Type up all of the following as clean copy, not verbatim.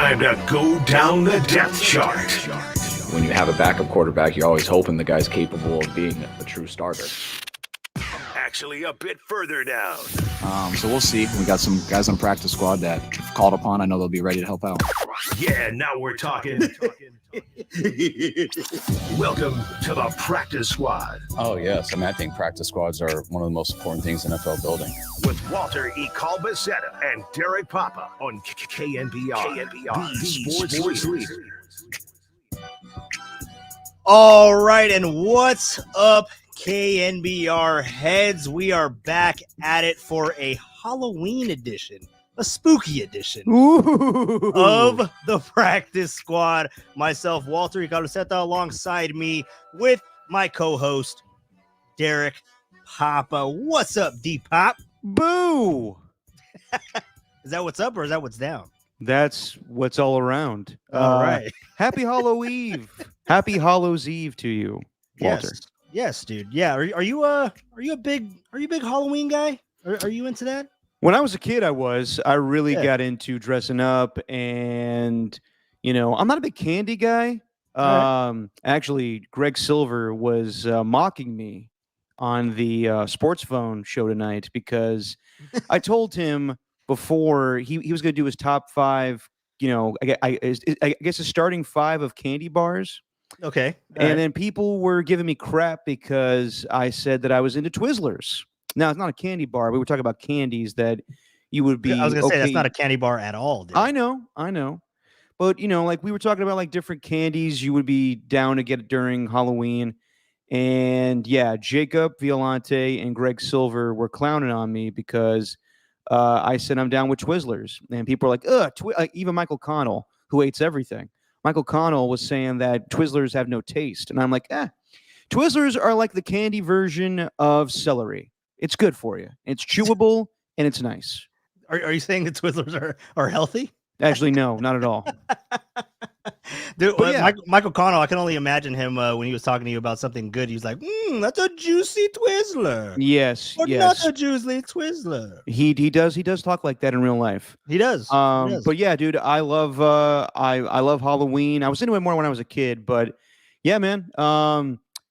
Time to go down the depth chart. When you have a backup quarterback, you're always hoping the guy's capable of being a true starter. Actually, a bit further down. So we'll see. We got some guys on practice squad that, if called upon, I know they'll be ready to help out. Yeah, now we're talking. Welcome to the practice squad. Oh, yes. I think practice squads are one of the most important things in NFL building. With Walter E. Calvacetta and Derek Papa on KNBR, the sports leader. All right, and what's up, KNBR heads? We are back at it for a Halloween edition, a spooky edition of the practice squad. Myself, Walter E. Calvacetta, alongside me with my co-host, Derek Papa. What's up, D-Pop? Boo! Is that what's up or is that what's down? That's what's all around. All right. Happy Hallow Eve. Happy Hallows Eve to you, Walter. Yes, dude. Yeah. Are you a big Halloween guy? Are you into that? When I was a kid, I really Yeah. got into dressing up, and I'm not a big candy guy. Right. Actually, Greg Silver was mocking me on the Sports Phone show tonight because I told him before he was going to do his top five. I guess a starting five of candy bars. Okay. And then people were giving me crap because I said that I was into Twizzlers. Now, it's not a candy bar. We were talking about candies that you would be. I was going to say that's okay. not a candy bar at all, dude. I know. But, like we were talking about like different candies you would be down to get during Halloween. And yeah, Jacob Violante and Greg Silver were clowning on me because I said I'm down with Twizzlers. And people are like, ugh, even Michael Connell, who hates everything. Michael Connell was saying that Twizzlers have no taste. And I'm like, Twizzlers are like the candy version of celery. It's good for you. It's chewable and it's nice. Are you saying the Twizzlers are healthy? Actually, no, not at all. Dude, But yeah. Michael Connell, I can only imagine him when he was talking to you about something good. He was like, that's a juicy Twizzler. Yes, But yes. not a juicy Twizzler. He does talk like that in real life. He does. But yeah, dude, I love I love Halloween. I was into it more when I was a kid, but yeah, man.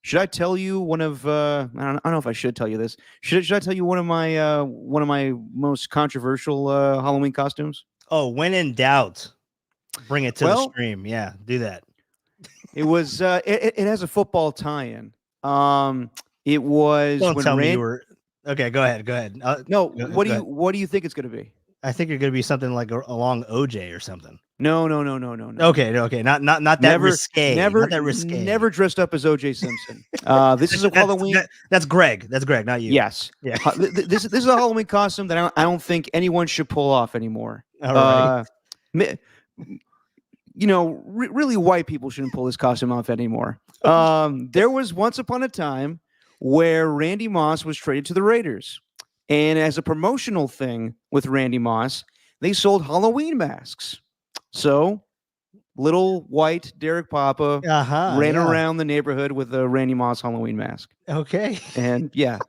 Should I tell you one of I don't know if I should tell you this. Should I tell you one of my most controversial Halloween costumes? Oh, when in doubt, bring it to the stream. Yeah, do that. It was it has a football tie-in. It was Don't when tell me you were. Okay, go ahead. No, go what do you think it's going to be? I think you're going to be something like along OJ or something. No. Okay, not that risque. Not that risque. Never dressed up as OJ Simpson. This is a Halloween. That's Greg. That's Greg, not you. Yes. Yeah. This is a Halloween costume that I don't think anyone should pull off anymore. All right. Really white people shouldn't pull this costume off anymore. There was once upon a time where Randy Moss was traded to the Raiders. And as a promotional thing with Randy Moss, they sold Halloween masks. So little white Derek Papa ran around the neighborhood with a Randy Moss Halloween mask. Okay. And yeah,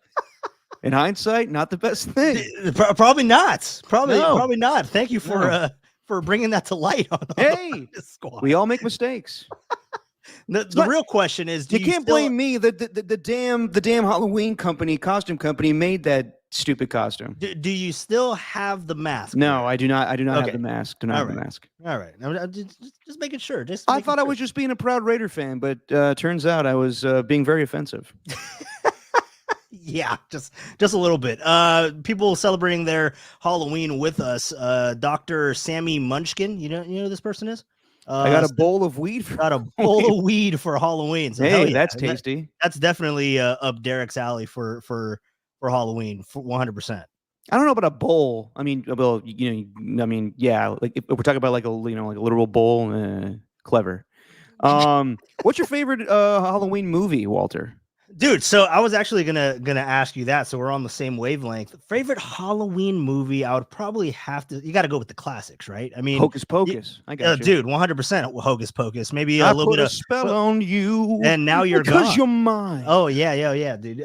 in hindsight, not the best thing. Probably not. No. Probably not. Thank you for bringing that to light on Hey, this squad. we all make mistakes. The real question is, You can't blame me. The damn Halloween costume company made that stupid costume. Do you still have the mask? No, I do not. I do not Okay. have the mask. Do not have the mask. All right. I'm just making sure. I thought I was just being a proud Raider fan, but turns out I was being very offensive. Yeah, just a little bit. People celebrating their Halloween with us. Dr. Sammy Munchkin. You know who this person is? I got a bowl of weed. Got a bowl of weed for Halloween. So Hey, that's tasty. That's definitely up Derek's alley for Halloween, for 100%. I don't know about a bowl. I mean, well, yeah. Like if we're talking about like a literal bowl, clever. What's your favorite Halloween movie, Walter? Dude, so I was actually gonna ask you that, so we're on the same wavelength. Favorite Halloween movie? I would probably have to. You got to go with the classics, right? I mean, Hocus Pocus. I got you, dude. 100% Hocus Pocus. Maybe I a little put bit a of spell on you, and now you're because gone. you're mine. Oh yeah, dude.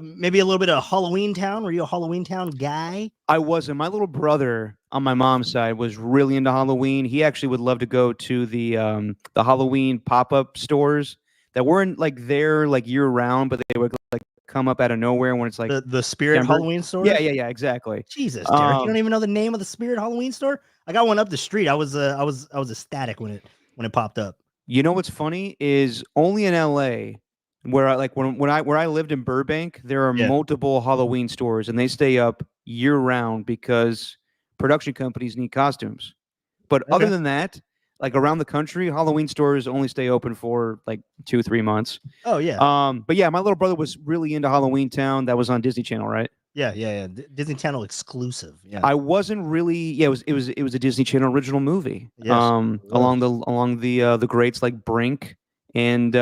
Maybe a little bit of Halloween Town. Were you a Halloween Town guy? I wasn't. My little brother on my mom's side was really into Halloween. He actually would love to go to the Halloween pop-up stores that weren't like there like year round, but they would like come up out of nowhere when it's like The Spirit December. Halloween store. yeah, exactly. Jesus, Derek, you Um, don't even know the name of the Spirit Halloween store. I got one up the street. I was ecstatic when it popped up. You know what's funny is only in LA where I like where I lived in Burbank, there are Yeah. multiple Halloween stores and they stay up year round because production companies need costumes. But other Okay. than that, like around the country, Halloween stores only stay open for like 2-3 months. Oh yeah, But yeah, my little brother was really into Halloween Town. That was on Disney Channel, right? yeah. Disney Channel exclusive. Yeah. I wasn't really. Yeah, it was a Disney Channel original movie. Yes, it Along the greats like Brink and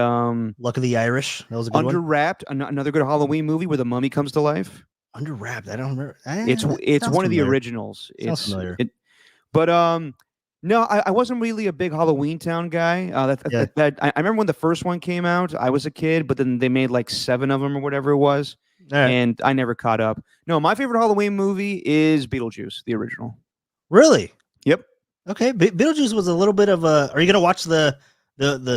Luck of the Irish. That was a good Under one. Wrapped, another good Halloween movie where the mummy comes to life. Under Wrapped. I don't remember. It's That sounds one of the familiar. originals. Sounds It's familiar. but no, I wasn't really a big Halloween Town guy. Yeah. I remember when the first one came out. I was a kid, but then they made like 7 of them or whatever it was, All right. and I never caught up. No, my favorite Halloween movie is Beetlejuice, the original. Really? Yep. Okay. Beetlejuice was a little bit of a. Are you gonna watch the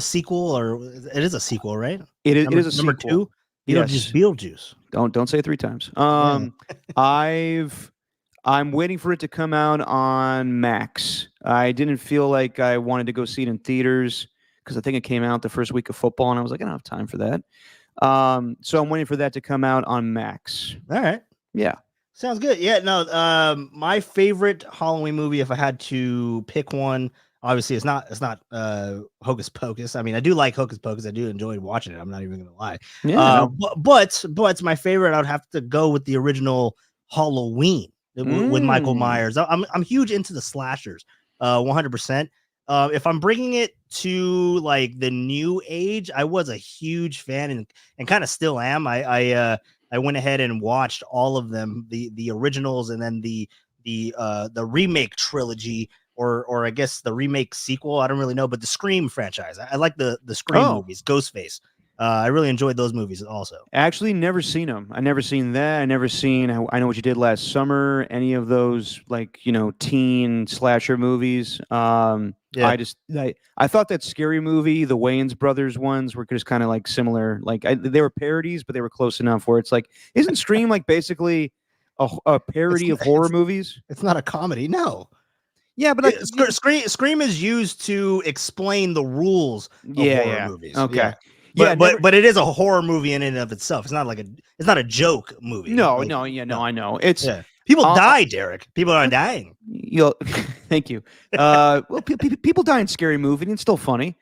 sequel, or it is a sequel, right? It is a number sequel. 2. Yes. Beetlejuice. Don't say it 3 times. I'm waiting for it to come out on Max. I didn't feel like I wanted to go see it in theaters because I think it came out the first week of football, and I was like, I don't have time for that. So I'm waiting for that to come out on Max. All right. Yeah. Sounds good. Yeah, no. My favorite Halloween movie, if I had to pick one, obviously it's not Hocus Pocus. I mean, I do like Hocus Pocus. I do enjoy watching it. I'm not even gonna lie. Yeah. But my favorite, I'd have to go with the original Halloween with Michael Mm. Myers. I'm huge into the slashers, 100%. If I'm bringing it to like the new age, I was a huge fan and kind of still am. I went ahead and watched all of them, the originals, and then the remake trilogy, or I guess the remake sequel. I don't really know, but the Scream franchise. I like the Scream movies. Ghostface. I really enjoyed those movies also. Actually, never seen them. I never seen that. I never seen I Know What You Did Last Summer. Any of those like teen slasher movies. Yeah. I thought that Scary Movie, the Wayans brothers ones, were just kind of like similar. Like they were parodies, but they were close enough where it's like, isn't Scream like basically a parody of horror movies? It's not a comedy, no. Yeah, but like, Scream is used to explain the rules of horror movies. Okay. Yeah. Yeah, But it is a horror movie in and of itself. It's not like it's not a joke movie. No, Like, I know. It's yeah. People die, Derek. People are dying. you'll thank you. Well, people die in Scary Movie, and it's still funny.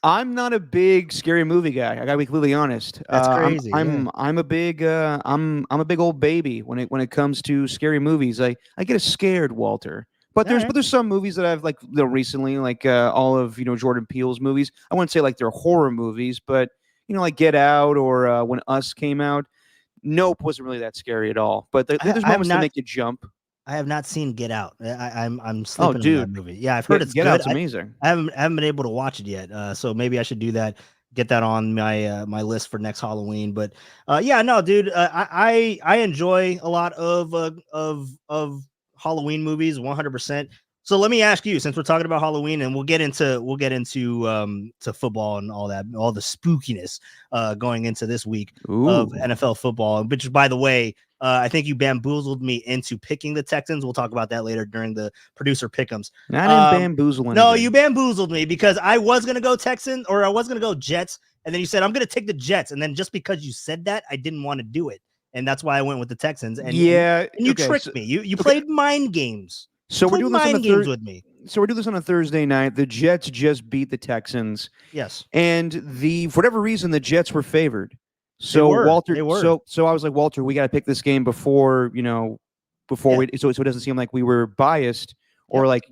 I'm not a big Scary Movie guy. I gotta be completely honest. That's crazy. I'm a big I'm a big old baby when it comes to scary movies. I get scared, Walter. But there's some movies that I've like recently, like all of Jordan Peele's movies. I wouldn't say like they're horror movies, but like Get Out or when Us came out. Nope wasn't really that scary at all. But there's moments that make you jump. I have not seen Get Out. I'm sleeping on dude. that movie. Yeah, I've heard it's Get good. Out's amazing. I haven't been able to watch it yet. So maybe I should do that. Get that on my my list for next Halloween. But yeah, no, dude, I enjoy a lot of Halloween movies, 100%. So let me ask you, since we're talking about Halloween, and we'll get into to football and all that, all the spookiness going into this week of NFL football. Which, by the way, I think you bamboozled me into picking the Texans. We'll talk about that later during the producer pick'ems. I didn't bamboozle anything. No, you bamboozled me because I was gonna go Texans or I was gonna go Jets, and then you said I'm gonna take the Jets, and then just because you said that, I didn't want to do it, and that's why I went with the Texans. And yeah, and you tricked me. You played mind games. So we're doing this on games with me. So we're doing this on a Thursday night. The Jets just beat the Texans. Yes. And for whatever reason, the Jets were favored. So Walter, they were. So I was like, Walter, we got to pick this game before we, so it doesn't seem like we were biased or like,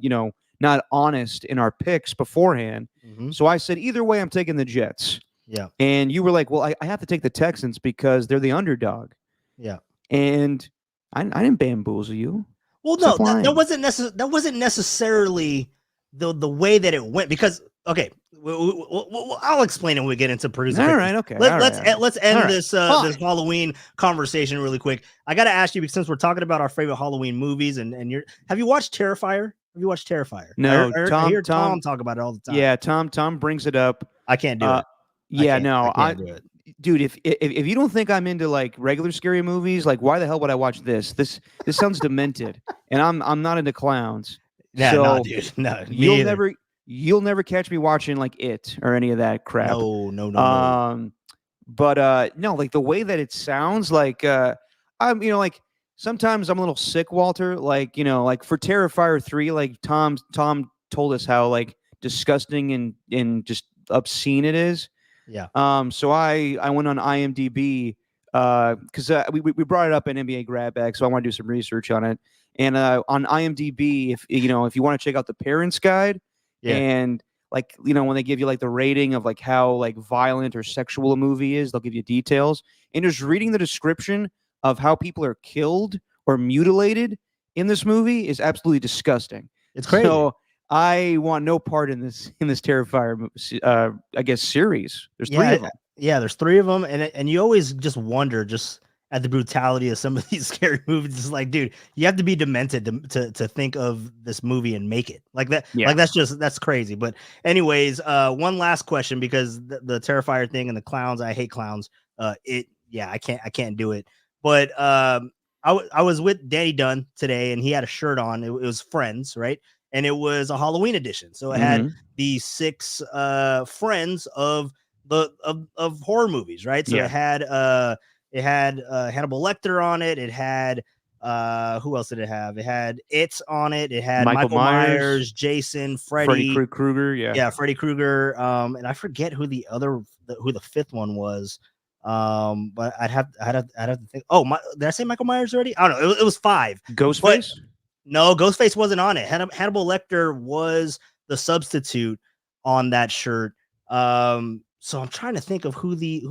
not honest in our picks beforehand. Mhm. So I said, either way, I'm taking the Jets. Yeah. And you were like, well, I have to take the Texans because they're the underdog. Yeah. And I didn't bamboozle you. Well, no, that wasn't necessarily the way that it went, because Okay, I'll explain it when we get into producing. All right, okay. Let's end All right, this this Halloween conversation really quick. I got to ask you, because since we're talking about our favorite Halloween movies, and have you watched Terrifier? Have you watched Terrifier? No, I hear Tom talk about it all the time. Yeah, Tom brings it up. I can't do it. Yeah, I can't do it. Dude, if you don't think I'm into like regular scary movies, like why the hell would I watch this? This sounds demented, and I'm not into clowns. Yeah, so no, dude, no. You'll never catch me watching like It or any of that crap. No. But no, like the way that it sounds, like I'm, like sometimes I'm a little sick, Walter. Like like for Terrifier 3, like Tom told us how like disgusting and just obscene it is. Yeah. So I went on IMDb because we brought it up in NBA Grab Bag, so I want to do some research on it. And on IMDb, if you want to check out the Parents Guide, and like when they give you like the rating of like how like violent or sexual a movie is, they'll give you details. And just reading the description of how people are killed or mutilated in this movie is absolutely disgusting. It's crazy. So I want no part in this Terrifier, I guess, series. There's 3 of them. Yeah, there's 3 of them, and you always just wonder just at the brutality of some of these scary movies. It's like, dude, you have to be demented to think of this movie and make it like that. Yeah. Like that's crazy. But anyways, one last question, because the Terrifier thing and the clowns, I hate clowns. I can't do it. But I was with Danny Dunn today, and he had a shirt on. It was Friends, right? And it was a Halloween edition, so it had the 6 friends of horror movies, right? So it had Hannibal Lecter on it. It had who else did it have? It had It on it. It had Michael Myers, Jason, Freddy Krueger, Freddy Krueger. And I forget who the 5th one was. But I'd have to think. Oh, did I say Michael Myers already? I don't know. It was 5. Ghostface. No, Ghostface wasn't on it. Hannibal Lecter was the substitute on that shirt. So I'm trying to think of who the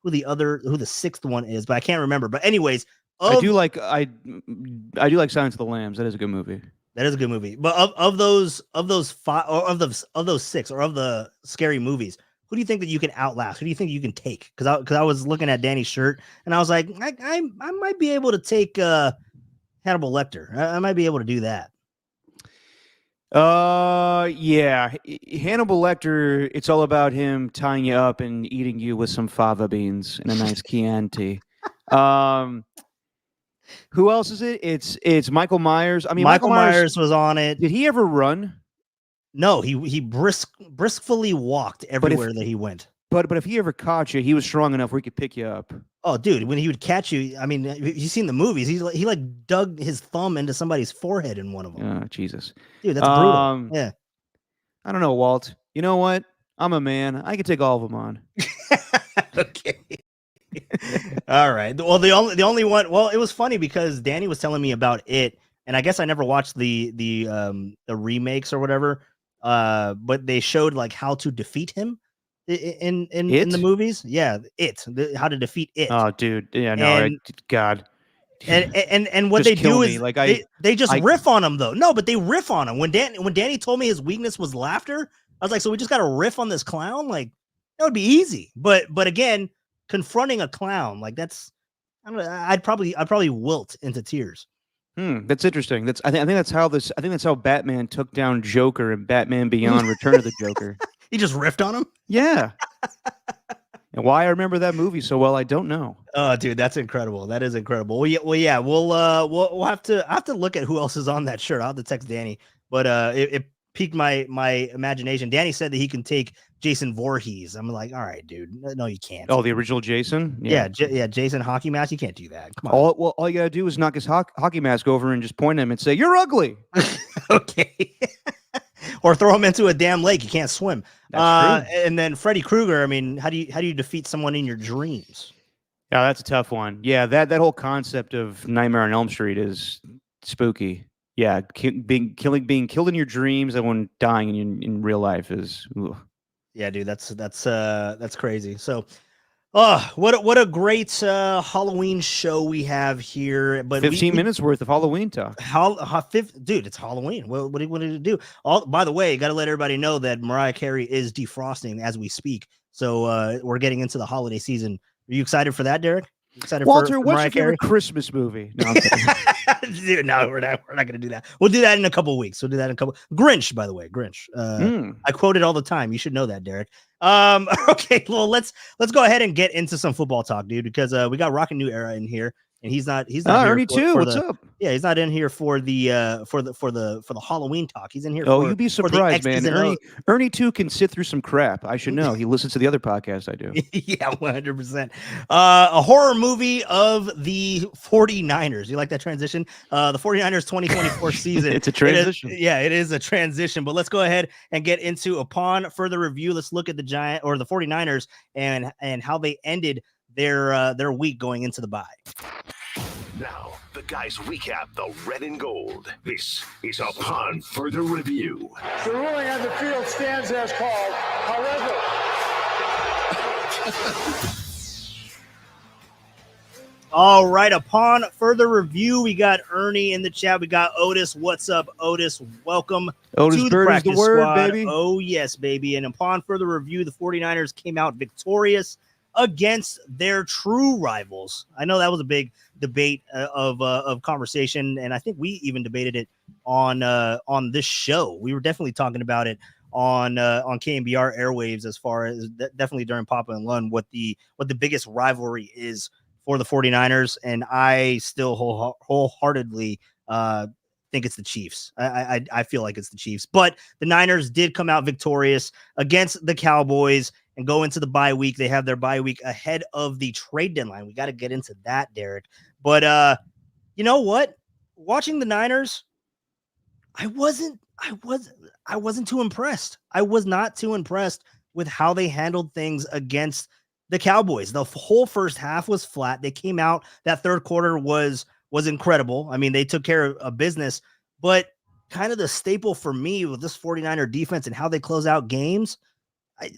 6th one is, but I can't remember. But anyways, I do like Silence of the Lambs. That is a good movie. That is a good movie. But of those 5 or of those 6 or of the scary movies, who do you think that you can outlast? Who do you think you can take? Because I was looking at Danny's shirt and I was like, I might be able to take Hannibal Lecter. I might be able to do that. Yeah. Hannibal Lecter, it's all about him tying you up and eating you with some fava beans and a nice Chianti. Who else is it? It's Michael Myers. I mean, Michael Myers was on it. Did he ever run? No, he briskly walked everywhere that he went. But if he ever caught you, he was strong enough where he could pick you up. Oh, dude, when he would catch you, I mean, you've seen the movies. He like dug his thumb into somebody's forehead in one of them. Oh, Jesus. Dude, that's brutal. Yeah. I don't know, Walt. You know what? I'm a man. I can take all of them on. Okay. All right. Well, the only one. Well, it was funny because Danny was telling me about It, and I guess I never watched the remakes or whatever. But they showed like how to defeat him in the movies. Yeah, how to defeat It. Oh, dude. Yeah, no, God. And what they do is like they just riff on him though. No, but they riff on him. When Danny told me his weakness was laughter, I was like, so we just got to riff on this clown? Like that would be easy. But again, confronting a clown, like that's, I don't know, I'd probably wilt into tears. That's interesting. I think that's how Batman took down Joker in Batman Beyond: Return of the Joker. He just riffed on him? Yeah. And why I remember that movie so well, I don't know. Oh, dude, that's incredible. That is incredible. We'll have to look at who else is on that shirt. I'll have to text Danny. But it piqued my imagination. Danny said that he can take Jason Voorhees. I'm like, all right, dude. No, you can't. Oh, the original Jason? Yeah, Jason hockey mask. You can't do that. Come on. All you gotta do is knock his hockey mask over and just point at him and say, "You're ugly." Okay. Or throw him into a damn lake. You can't swim. That's true. And then Freddy Krueger. I mean, how do you defeat someone in your dreams? Yeah, that's a tough one. Yeah, that whole concept of Nightmare on Elm Street is spooky. Yeah, being killed in your dreams and when dying in real life is. Ugh. Yeah, dude, that's crazy. So, Oh, what a great Halloween show we have here. But 15 minutes worth of Halloween talk. Dude, it's Halloween. What did it do? By the way, got to let everybody know that Mariah Carey is defrosting as we speak. So we're getting into the holiday season. Are you excited for that, Derek? Excited Walter, for what's Mariah your Carey? favorite Christmas movie? No, I'm kidding. Dude, no, we're not going to do that. We'll do that in a couple of weeks. We'll do that in a couple. Grinch, by the way, Grinch. I quote it all the time. You should know that, Derek. Okay, well, let's go ahead and get into some football talk, dude, because we got Rockin' New Era in here, and he's not here Ernie too. What's up? Yeah, he's not in here for the Halloween talk. He's in here. Oh, you'd be surprised, man. Ernie Ernie too can sit through some crap. I should know. He listens to the other podcasts I do. Yeah, 100%. A horror movie of the 49ers. You like that transition? The 49ers 2024 season. It's a transition. It is a transition. But let's go ahead and get into, upon further review, let's look at the the 49ers and how they ended their week going into the bye. Now, the guys recap the red and gold. This is Upon Further Review. The ruling on the field stands as called. However, all right, upon further review, we got Ernie in the chat. We got Otis. What's up, Otis? Welcome Otis to the Bird is practice the word, squad. baby. Oh, yes, baby. And upon further review, the 49ers came out victorious against their true rivals. I know that was a big debate of conversation, and I think we even debated it on this show. We were definitely talking about it on KNBR airwaves, as far as definitely during Papa and Lund, what the biggest rivalry is for the 49ers, and I still wholeheartedly think it's the Chiefs. I feel like it's the Chiefs, but the Niners did come out victorious against the Cowboys and go into the bye week. They have their bye week ahead of the trade deadline. We got to get into that, Derek. But you know what? Watching the Niners, I wasn't too impressed. I was not too impressed with how they handled things against the Cowboys. The whole first half was flat. They came out. That third quarter was incredible. I mean, they took care of business, but kind of the staple for me with this 49er defense and how they close out games, I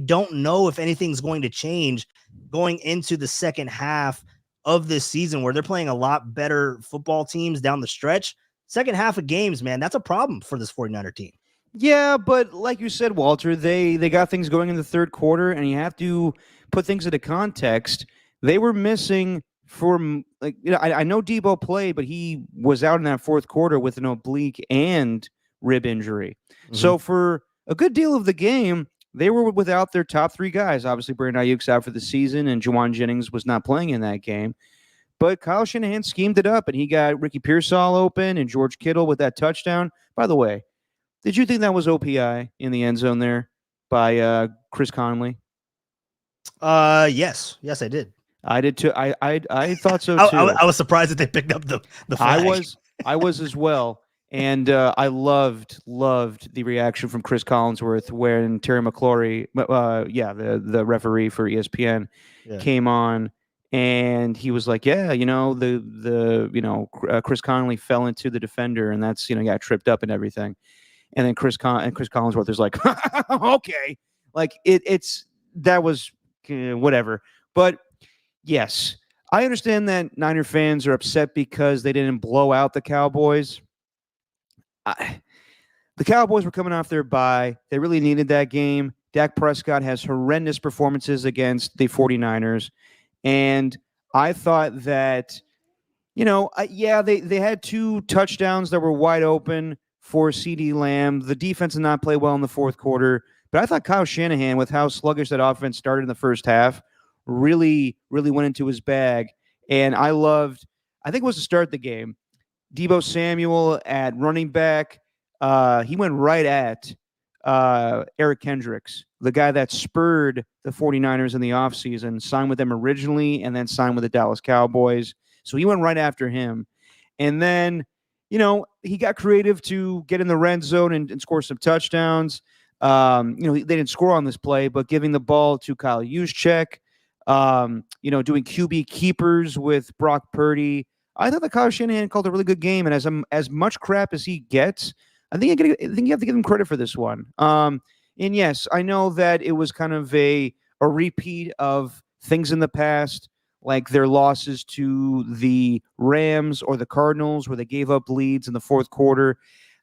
don't know if anything's going to change going into the second half of this season, where they're playing a lot better football teams down the stretch. Second half of games, man, that's a problem for this 49er team. Yeah, but like you said, Walter, they got things going in the third quarter, and you have to put things into context. They were missing I know Debo played, but he was out in that fourth quarter with an oblique and rib injury. Mm-hmm. So for a good deal of the game, they were without their top three guys. Obviously, Brandon Ayuk's out for the season, and Juwan Jennings was not playing in that game. But Kyle Shanahan schemed it up, and he got Ricky Pearsall open and George Kittle with that touchdown. By the way, did you think that was OPI in the end zone there by Chris Conley? Yes, I did. I did too. I thought so too. I was surprised that they picked up the flag. I was as well. And I loved the reaction from Chris Collinsworth when Terry McLaurin, the referee for ESPN, came on, and he was like, "Yeah, Chris Conley fell into the defender, and that's got tripped up and everything." And then Chris Collinsworth is like, "Okay, like that was whatever." But yes, I understand that Niner fans are upset because they didn't blow out the Cowboys. The Cowboys were coming off their bye. They really needed that game. Dak Prescott has horrendous performances against the 49ers. And I thought that, they had two touchdowns that were wide open for CeeDee Lamb. The defense did not play well in the fourth quarter. But I thought Kyle Shanahan, with how sluggish that offense started in the first half, really, really went into his bag. And I think it was to start the game, Deebo Samuel at running back. He went right at Eric Kendricks, the guy that spurred the 49ers in the offseason, signed with them originally and then signed with the Dallas Cowboys. So he went right after him. And then, he got creative to get in the red zone and score some touchdowns. They didn't score on this play, but giving the ball to Kyle Juszczyk, doing QB keepers with Brock Purdy. I thought that Kyle Shanahan called a really good game, and as much crap as he gets, I think you have to give him credit for this one. And yes, I know that it was kind of a a repeat of things in the past, like their losses to the Rams or the Cardinals, where they gave up leads in the fourth quarter.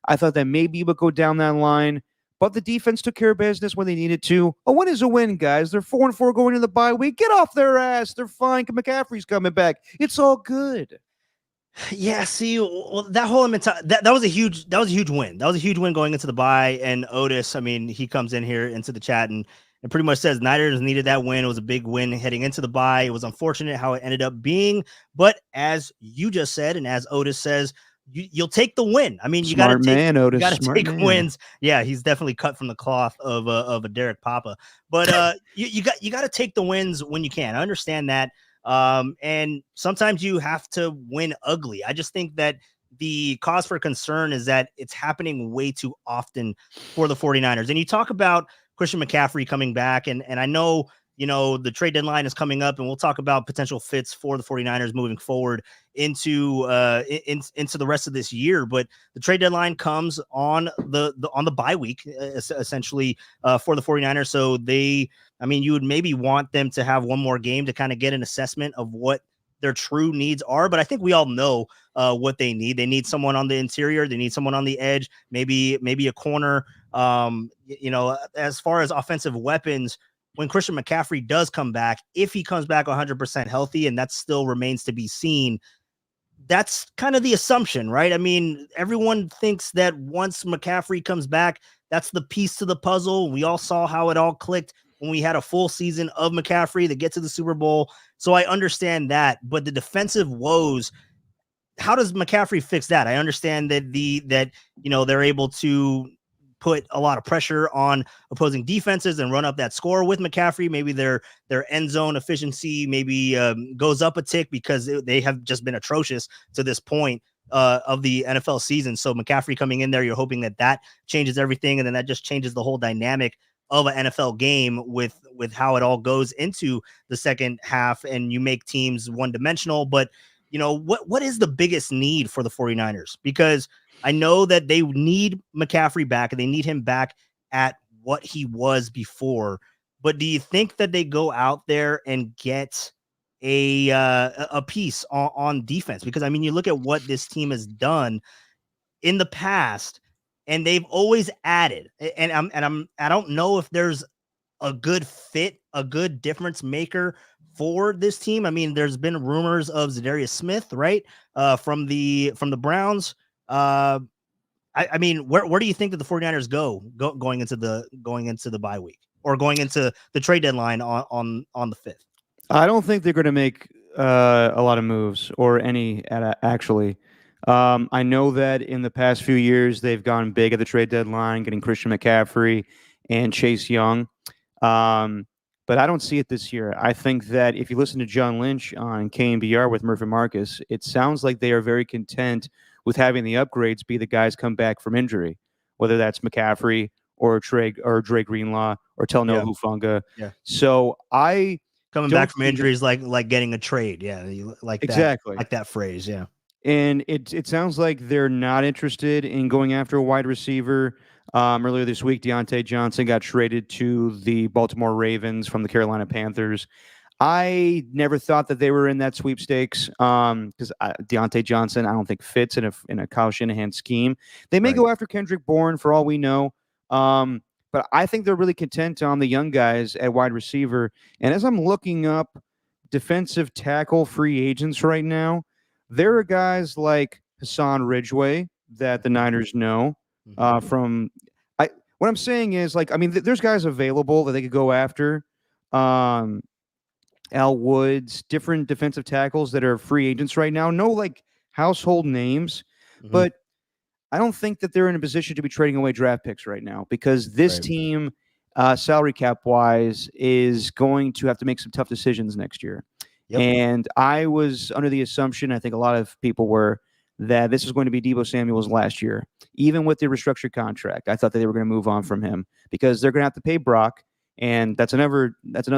I thought that maybe it would go down that line, but the defense took care of business when they needed to. A win is a win, guys. They're 4-4 going into the bye week. Get off their ass. They're fine. McCaffrey's coming back. It's all good. Yeah, see, well, that whole that was a huge win. That was a huge win going into the bye. And Otis, I mean, he comes in here into the chat and pretty much says Niners needed that win. It was a big win heading into the bye. It was unfortunate how it ended up being, but as you just said, and as Otis says, you'll take the win. I mean, you got to take wins. Yeah, he's definitely cut from the cloth of a Derek Papa, but you got to take the wins when you can. I understand that. And sometimes you have to win ugly. I just think that the cause for concern is that it's happening way too often for the 49ers. And you talk about Christian McCaffrey coming back, and I know, the trade deadline is coming up, and we'll talk about potential fits for the 49ers moving forward into the rest of this year. But the trade deadline comes on the bye week, essentially, for the 49ers. So you would maybe want them to have one more game to kind of get an assessment of what their true needs are. But I think we all know what they need. They need someone on the interior. They need someone on the edge, maybe a corner. As far as offensive weapons, when Christian McCaffrey does come back, if he comes back 100% healthy, and that still remains to be seen, that's kind of the assumption, right? I mean, everyone thinks that once McCaffrey comes back, that's the piece to the puzzle. We all saw how it all clicked when we had a full season of McCaffrey to get to the Super Bowl. So I understand that, but the defensive woes, how does McCaffrey fix that? I understand that they're able to put a lot of pressure on opposing defenses and run up that score with McCaffrey. Maybe their end zone efficiency maybe goes up a tick because they have just been atrocious to this point of the NFL season. So McCaffrey coming in there, you're hoping that changes everything, and then that just changes the whole dynamic of an NFL game with how it all goes into the second half, and you make teams one-dimensional. But what is the biggest need for the 49ers? Because I know that they need McCaffrey back, and they need him back at what he was before. But do you think that they go out there and get a piece on defense? Because I mean, you look at what this team has done in the past, and they've always added. And I don't know if there's a good fit, a good difference maker for this team. I mean, there's been rumors of Zadarius Smith, right? From the Browns. I mean, where do you think that the 49ers going into the bye week, or going into the trade deadline on the 5th? I don't think they're going to make a lot of moves, or any actually. I know that in the past few years they've gone big at the trade deadline, getting Christian McCaffrey and Chase Young. But I don't see it this year. I think that if you listen to John Lynch on KNBR with Murphy Marcus, it sounds like they are very content with having the upgrades be the guys come back from injury, whether that's McCaffrey or Dre Greenlaw or Talanoa Hufanga. Yeah. So coming back from injuries like getting a trade. Yeah. Exactly. Like that phrase. Yeah. And it sounds like they're not interested in going after a wide receiver. Earlier this week, Deontay Johnson got traded to the Baltimore Ravens from the Carolina Panthers. I never thought that they were in that sweepstakes because Deontay Johnson, I don't think fits in a Kyle Shanahan scheme. They may go after Kendrick Bourne for all we know, but I think they're really content on the young guys at wide receiver. And as I'm looking up defensive tackle free agents right now, there are guys like Hassan Ridgeway that the Niners know. What I'm saying is, there's guys available that they could go after. Al Woods, different defensive tackles that are free agents right now. No household names, but I don't think that they're in a position to be trading away draft picks right now, because this team, salary cap wise, is going to have to make some tough decisions next year. Yep. And I was under the assumption, I think a lot of people were, that this was going to be Deebo Samuel's last year. Even with the restructured contract, I thought that they were going to move on from him, because they're going to have to pay Brock. And that's another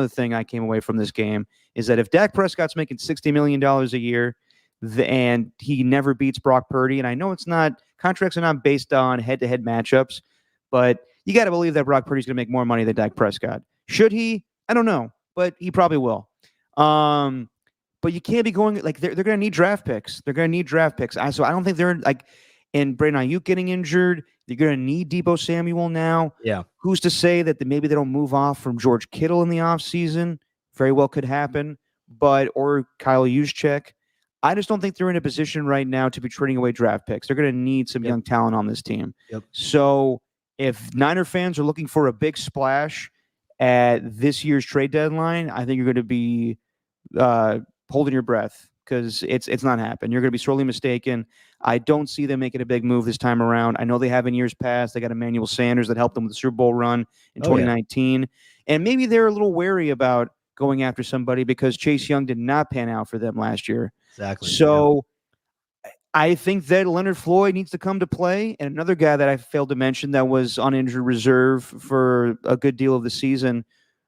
thing I came away from this game, is that if Dak Prescott's making $60 million a year and he never beats Brock Purdy, and I know contracts are not based on head-to-head matchups, but you got to believe that Brock Purdy's going to make more money than Dak Prescott. Should he? I don't know, but he probably will. But you can't be going like they're going to need draft picks. They're going to need draft picks. So I don't think they're like, and Brandon Ayuk getting injured. They're going to need Deebo Samuel now. Yeah. Who's to say that maybe they don't move off from George Kittle in the offseason? Very well could happen. Or Kyle Juszczyk. I just don't think they're in a position right now to be trading away draft picks. They're going to need some young talent on this team. Yep. So if Niner fans are looking for a big splash at this year's trade deadline, I think you're going to be holding your breath because it's not happening. You're going to be sorely mistaken. I don't see them making a big move this time around. I know they have in years past. They got Emmanuel Sanders that helped them with the Super Bowl run in 2019. And maybe they're a little wary about going after somebody because Chase Young did not pan out for them last year. Exactly. So I think that Leonard Floyd needs to come to play. And another guy that I failed to mention that was on injured reserve for a good deal of the season,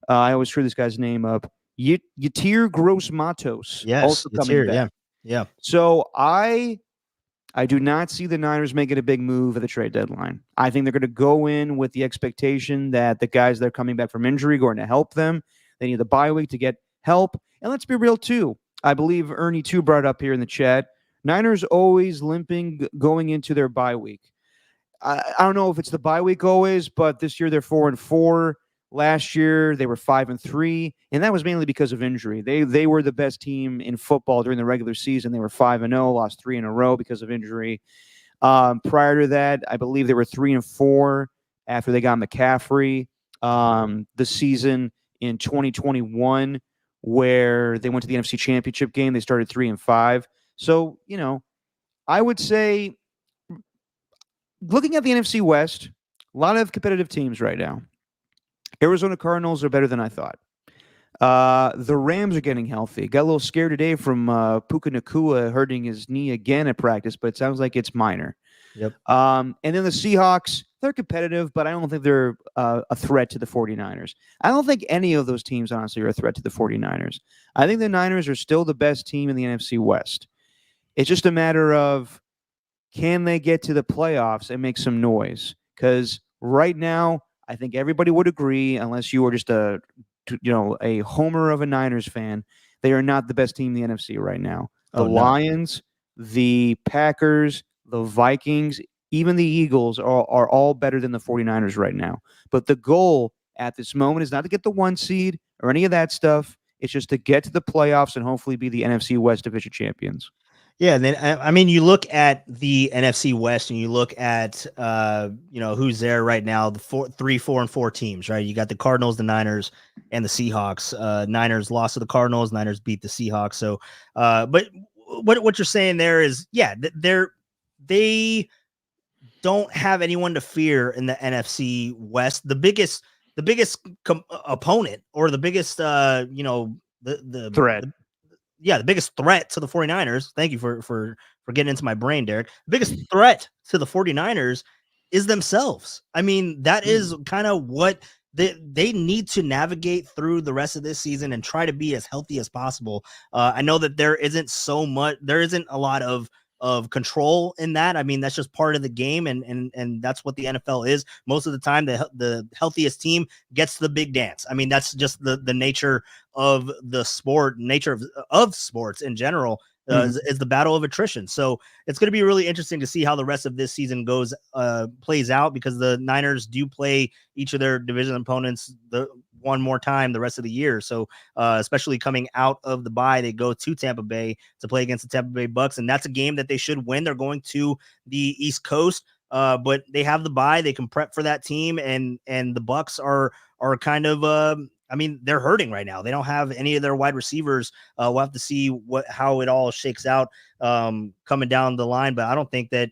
I always screw this guy's name up, Yetur Gross-Matos. Yes, also coming back. Yeah. So I do not see the Niners making a big move at the trade deadline. I think they're going to go in with the expectation that the guys that are coming back from injury are going to help them. They need the bye week to get help. And let's be real, too. I believe Ernie, too, brought up here in the chat. Niners always limping going into their bye week. I don't know if it's the bye week always, but this year they're 4-4. Last year they were 5-3, and that was mainly because of injury. They were the best team in football during the regular season. They were 5-0, lost 3 in a row because of injury. Prior to that, I believe they were 3-4 after they got McCaffrey. The season in 2021 where they went to the NFC Championship game, they started 3-5. So, I would say looking at the NFC West, a lot of competitive teams right now. Arizona Cardinals are better than I thought. The Rams are getting healthy. Got a little scared today from Puka Nacua hurting his knee again at practice, but it sounds like it's minor. Yep. And then the Seahawks, they're competitive, but I don't think they're a threat to the 49ers. I don't think any of those teams, honestly, are a threat to the 49ers. I think the Niners are still the best team in the NFC West. It's just a matter of can they get to the playoffs and make some noise? Because right now, I think everybody would agree, unless you are just a homer of a Niners fan, they are not the best team in the NFC right now. The Lions, the Packers, the Vikings, even the Eagles are all better than the 49ers right now. But the goal at this moment is not to get the 1 seed or any of that stuff. It's just to get to the playoffs and hopefully be the NFC West division champions. Yeah, and then you look at the NFC West and you look at who's there right now, the 4 teams, right? You got the Cardinals, the Niners, and the Seahawks. Niners lost to the Cardinals, Niners beat the Seahawks. So but what you're saying there is, they don't have anyone to fear in the NFC West. The biggest opponent, or the biggest the threat. The biggest threat to the 49ers, thank you for getting into my brain, Derek. The biggest threat to the 49ers is themselves. I mean, that is kind of what they need to navigate through the rest of this season and try to be as healthy as possible. I know that there isn't a lot of control in that. I mean, that's just part of the game, and that's what the NFL is. Most of the time, the healthiest team gets the big dance. I mean, that's just the nature of the sport, nature of sports in general, is the battle of attrition. So it's going to be really interesting to see how the rest of this season plays out, because the Niners do play each of their division opponents one more time the rest of the year. So especially coming out of the bye, they go to Tampa Bay to play against the Tampa Bay Bucks, and that's a game that they should win. They're going to the East Coast, but they have the bye. They can prep for that team, and the Bucks are kind of they're hurting right now. They don't have any of their wide receivers. We'll have to see how it all shakes out coming down the line, but I don't think that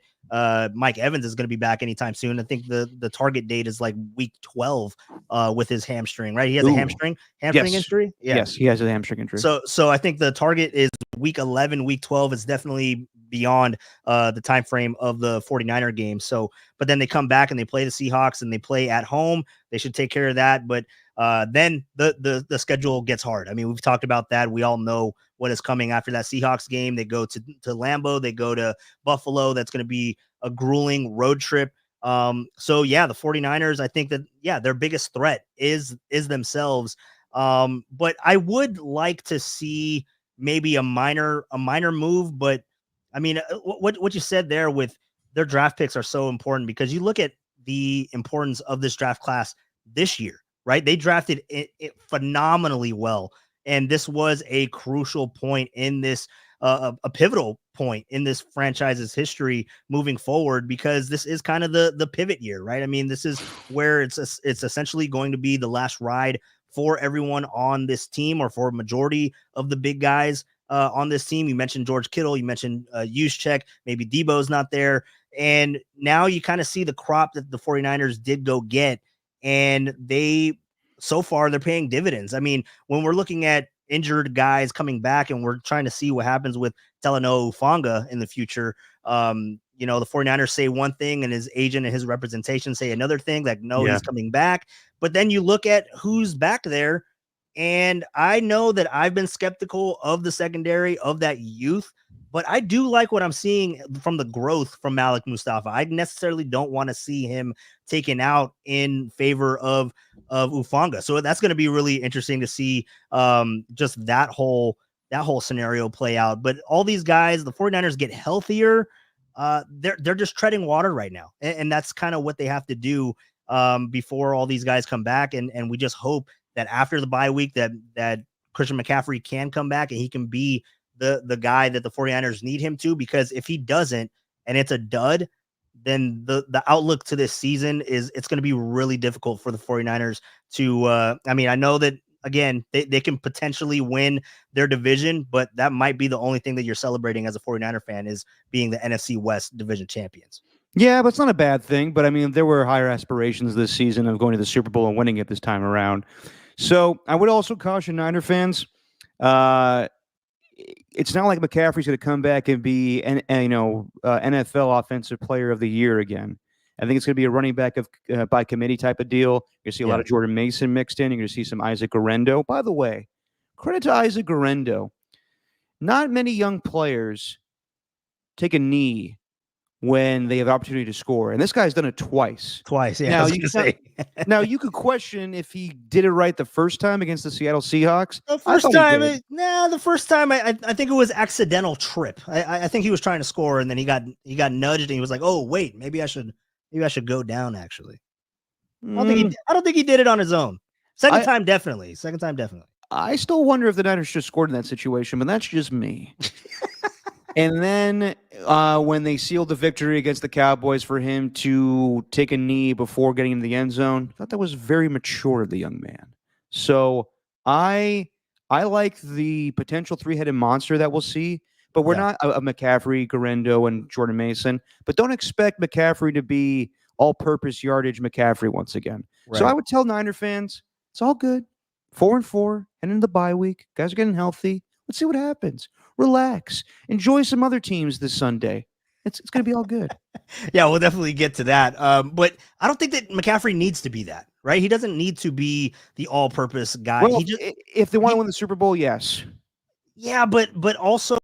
Mike Evans is going to be back anytime soon. I think the target date is like week 12 with his hamstring, right? He has a hamstring injury. Yeah. Yes, he has a hamstring injury. So I think the target is week 11, week 12 is definitely beyond the time frame of the 49er game. So, but then they come back and they play the Seahawks and they play at home. They should take care of that. But then the schedule gets hard. I mean, we've talked about that. We all know what is coming after that Seahawks game. They go to Lambeau, they go to Buffalo. That's going to be a grueling road trip. So yeah, the 49ers, I think that, their biggest threat is themselves. But I would like to see maybe a minor move. But I mean, what you said there with their draft picks are so important, because you look at the importance of this draft class this year, right? They drafted it phenomenally well. And this was a crucial point in this, a pivotal point in this franchise's history moving forward, because this is kind of the pivot year, right? I mean, this is where it's essentially going to be the last ride for everyone on this team, or for a majority of the big guys on this team. You mentioned George Kittle, you mentioned Juszczyk, maybe Debo's not there. And now you kind of see the crop that the 49ers did go get, and so far they're paying dividends. I mean, when we're looking at injured guys coming back and we're trying to see what happens with Talanoa Hufanga in the future, the 49ers say one thing and his agent and his representation say another thing, like, no, he's coming back. But then you look at who's back there, and I know that I've been skeptical of the secondary, of that youth, but I do like what I'm seeing from the growth from Malik Mustafa. I necessarily don't want to see him taken out in favor of Hufanga. So that's going to be really interesting to see just that whole scenario play out. But all these guys, the 49ers get healthier. They're just treading water right now. And that's kind of what they have to do before all these guys come back. And we just hope that after the bye week that Christian McCaffrey can come back and he can be the guy that the 49ers need him to, because if he doesn't and it's a dud, then the outlook to this season it's going to be really difficult for the 49ers to I know that, again, they can potentially win their division, but that might be the only thing that you're celebrating as a 49er fan, is being the NFC West division champions. Yeah, but it's not a bad thing. But I mean, there were higher aspirations this season of going to the Super Bowl and winning it this time around. So I would also caution Niner fans. It's not like McCaffrey's going to come back and be an NFL Offensive Player of the Year again. I think it's going to be a running back by committee type of deal. You're going to see a lot of Jordan Mason mixed in. You're going to see some Isaac Guerendo. By the way, credit to Isaac Guerendo. Not many young players take a knee when they have the opportunity to score. And this guy's done it twice. Yeah. Now, you could question if he did it right the first time against the Seattle Seahawks. The first time, I think it was accidental trip. I think he was trying to score, and then he got nudged, and he was like, "Oh, wait, maybe I should go down." Actually, I don't think he did it on his own. Second time, definitely. I still wonder if the Niners should have scored in that situation, but that's just me. And then when they sealed the victory against the Cowboys, for him to take a knee before getting into the end zone, I thought that was very mature of the young man. So I like the potential three-headed monster that we'll see, but we're not a McCaffrey, Guerendo, and Jordan Mason. But don't expect McCaffrey to be all-purpose yardage McCaffrey once again. Right. So I would tell Niner fans, it's all good. 4-4, and in the bye week, guys are getting healthy. Let's see what happens. Relax. Enjoy some other teams this Sunday. It's going to be all good. Yeah, we'll definitely get to that. But I don't think that McCaffrey needs to be that, right? He doesn't need to be the all-purpose guy. Well, if they want to win the Super Bowl, yes. Yeah, but also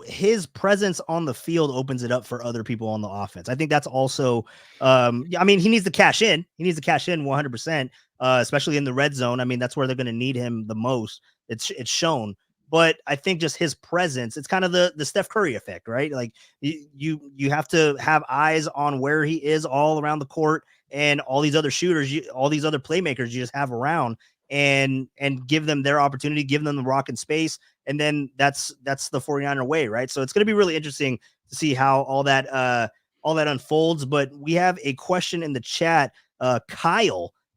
his presence on the field opens it up for other people on the offense. I think that's also he needs to cash in. He needs to cash in 100%, especially in the red zone. I mean, that's where they're going to need him the most. It's shown. But I think just his presence, it's kind of the Steph Curry effect, right? Like you have to have eyes on where he is all around the court, and all these other shooters, all these other playmakers you just have around, and give them their opportunity, give them the rock and space. And then that's the 49er way, right? So it's going to be really interesting to see how all that unfolds. But we have a question in the chat.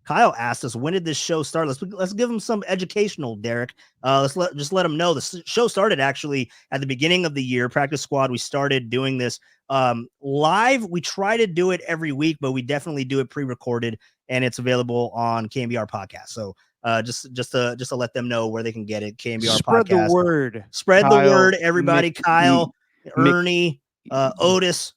Kyle asked us, when did this show start? Let's give him some educational, Derek. Let's let him know. The show started actually at the beginning of the year. Practice Squad, we started doing this live. We try to do it every week, but we definitely do it pre-recorded, and it's available on KNBR podcast. So just to let them know where they can get it. KNBR Spread podcast. The word. Spread the word, everybody. Kyle, Ernie, Otis.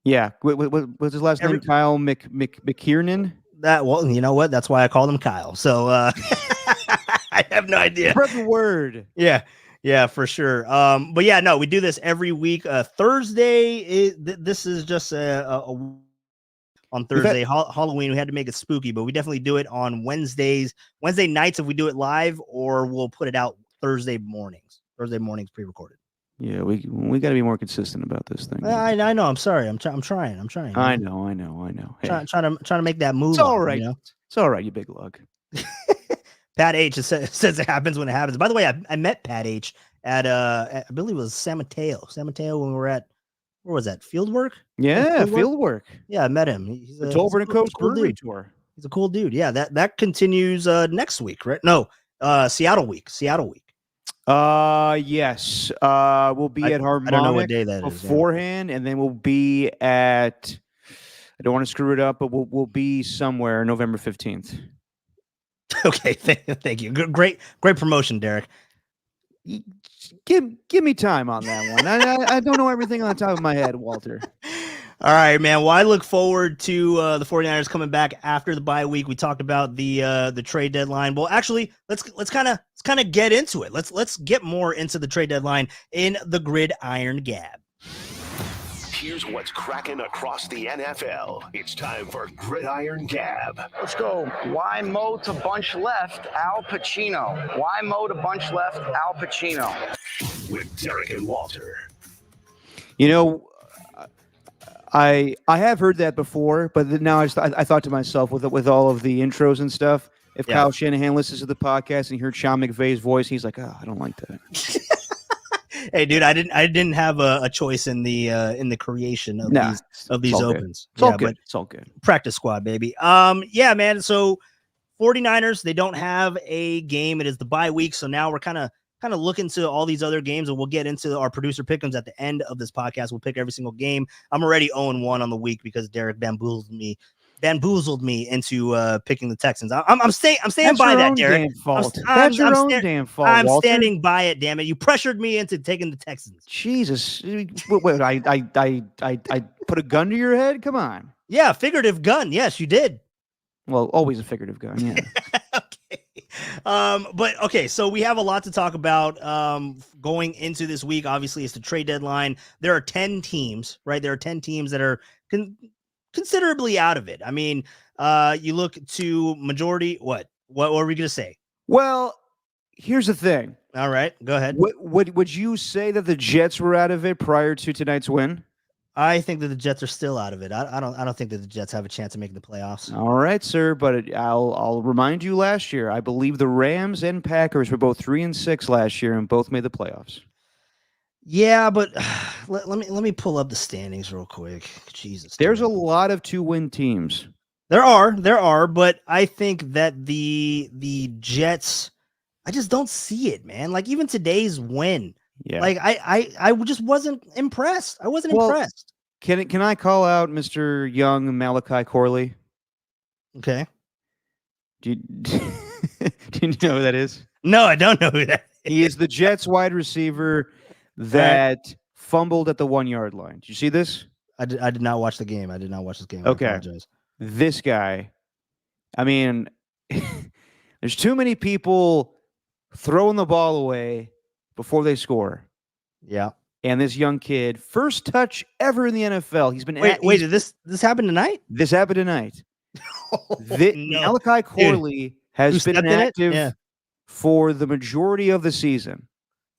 Yeah. What's his last name? Kyle McKiernan. Well, you know what? That's why I called him Kyle. So I have no idea. Spread the word. Yeah, for sure. But yeah, no, we do this every week. Thursday this is just a on Thursday. Halloween, we had to make it spooky, but we definitely do it on Wednesday nights if we do it live, or we'll put it out Thursday mornings pre-recorded. Yeah, we got to be more consistent about this thing. I know. I'm sorry. I'm trying. I know. Hey, Trying to make that move. it's all right. You know? It's all right, you big lug. Pat H says it happens when it happens. By the way, I met Pat H at I believe it was San Mateo when we were at, where was that? Fieldwork? Yeah, field work. Yeah, I met him. He's The Tolbert and Coast cool Brewery dude. Tour. He's a cool dude. Yeah, that continues next week, right? No, Seattle week. Yes. We'll be at Harmonic I don't know what day that is. beforehand, and then we'll be at, I don't want to screw it up, but we'll be somewhere November 15th. Okay, thank you. Great promotion, Derek. Give me time on that one. I don't know everything on the top of my head, Walter. All right, man. Well, I look forward to the 49ers coming back after the bye week. We talked about the trade deadline. Well, actually, let's kind of get into it. Let's get more into the trade deadline in the Gridiron Gab. Here's what's cracking across the NFL. It's time for Gridiron Gab. Let's go. Why Mo to bunch left Al Pacino? Why Mo to bunch left Al Pacino? With Derek and Walter. You know, I have heard that before, but now I thought to myself with all of the intros and stuff, if Kyle Shanahan listens to the podcast and he heard Sean McVay's voice, he's like, oh, I don't like that. Hey, dude, I didn't have a choice in the creation of these opens. It's all good. It's all good. Practice squad, baby. Yeah, man. So 49ers, they don't have a game. It is the bye week. So now we're kind of look into all these other games, and we'll get into our producer pick'ems at the end of this podcast. We'll pick every single game. I'm already 0-1 on the week because Derek bamboozled me into picking the Texans. I'm staying by that, Derek. That's your own damn fault. I'm Walter. standing by it. Damn it! You pressured me into taking the Texans. Jesus, wait, I put a gun to your head? Come on. Yeah, figurative gun. Yes, you did. Well, always a figurative gun. Yeah. Okay. But okay, so we have a lot to talk about going into this week. Obviously, it's the trade deadline. There are 10 teams, right? There are 10 teams that are considerably out of it. I mean, you look to majority. What were we going to say? Well, here's the thing. All right, go ahead. Would you say that the Jets were out of it prior to tonight's win? I think that the Jets are still out of it. I don't think that the Jets have a chance of making the playoffs. All right, sir. But I'll remind you, last year I believe the Rams and Packers were both 3-6 last year and both made the playoffs. Yeah, but let me pull up the standings real quick. Jesus, there's a lot of 2-win teams. There are, but I think that the Jets, I just don't see it, man. Like even today's win. Yeah. Like I just wasn't impressed. I wasn't impressed. Can I call out Mr. Young Malachi Corley? Okay. Do you know who that is? No, I don't know who that is. He is the Jets wide receiver that fumbled at the 1-yard line. Did you see this? I did not watch the game. I did not watch this game. Okay. I apologize. This guy, I mean, there's too many people throwing the ball away before they score. Yeah. And this young kid, first touch ever in the NFL. He's been Did this happen tonight? This happened tonight. Malachi Corley has been inactive for the majority of the season.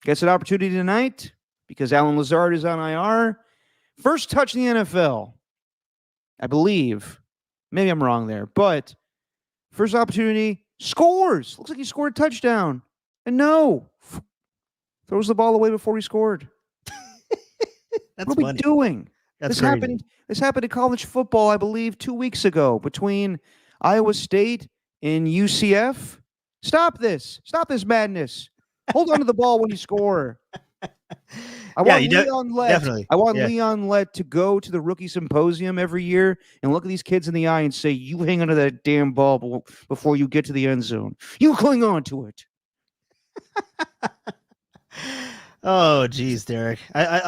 Gets an opportunity tonight because Alan Lazard is on IR. First touch in the NFL, I believe. Maybe I'm wrong there, but first opportunity, scores. Looks like he scored a touchdown. And no, throws the ball away before he scored. What are we doing? This happened in college football, I believe, 2 weeks ago between Iowa State and UCF. Stop this madness. Hold on to the ball when you score. I want Leon Lett to go to the rookie symposium every year and look at these kids in the eye and say, you hang onto that damn ball before you get to the end zone. You cling on to it. Oh, geez, Derek. I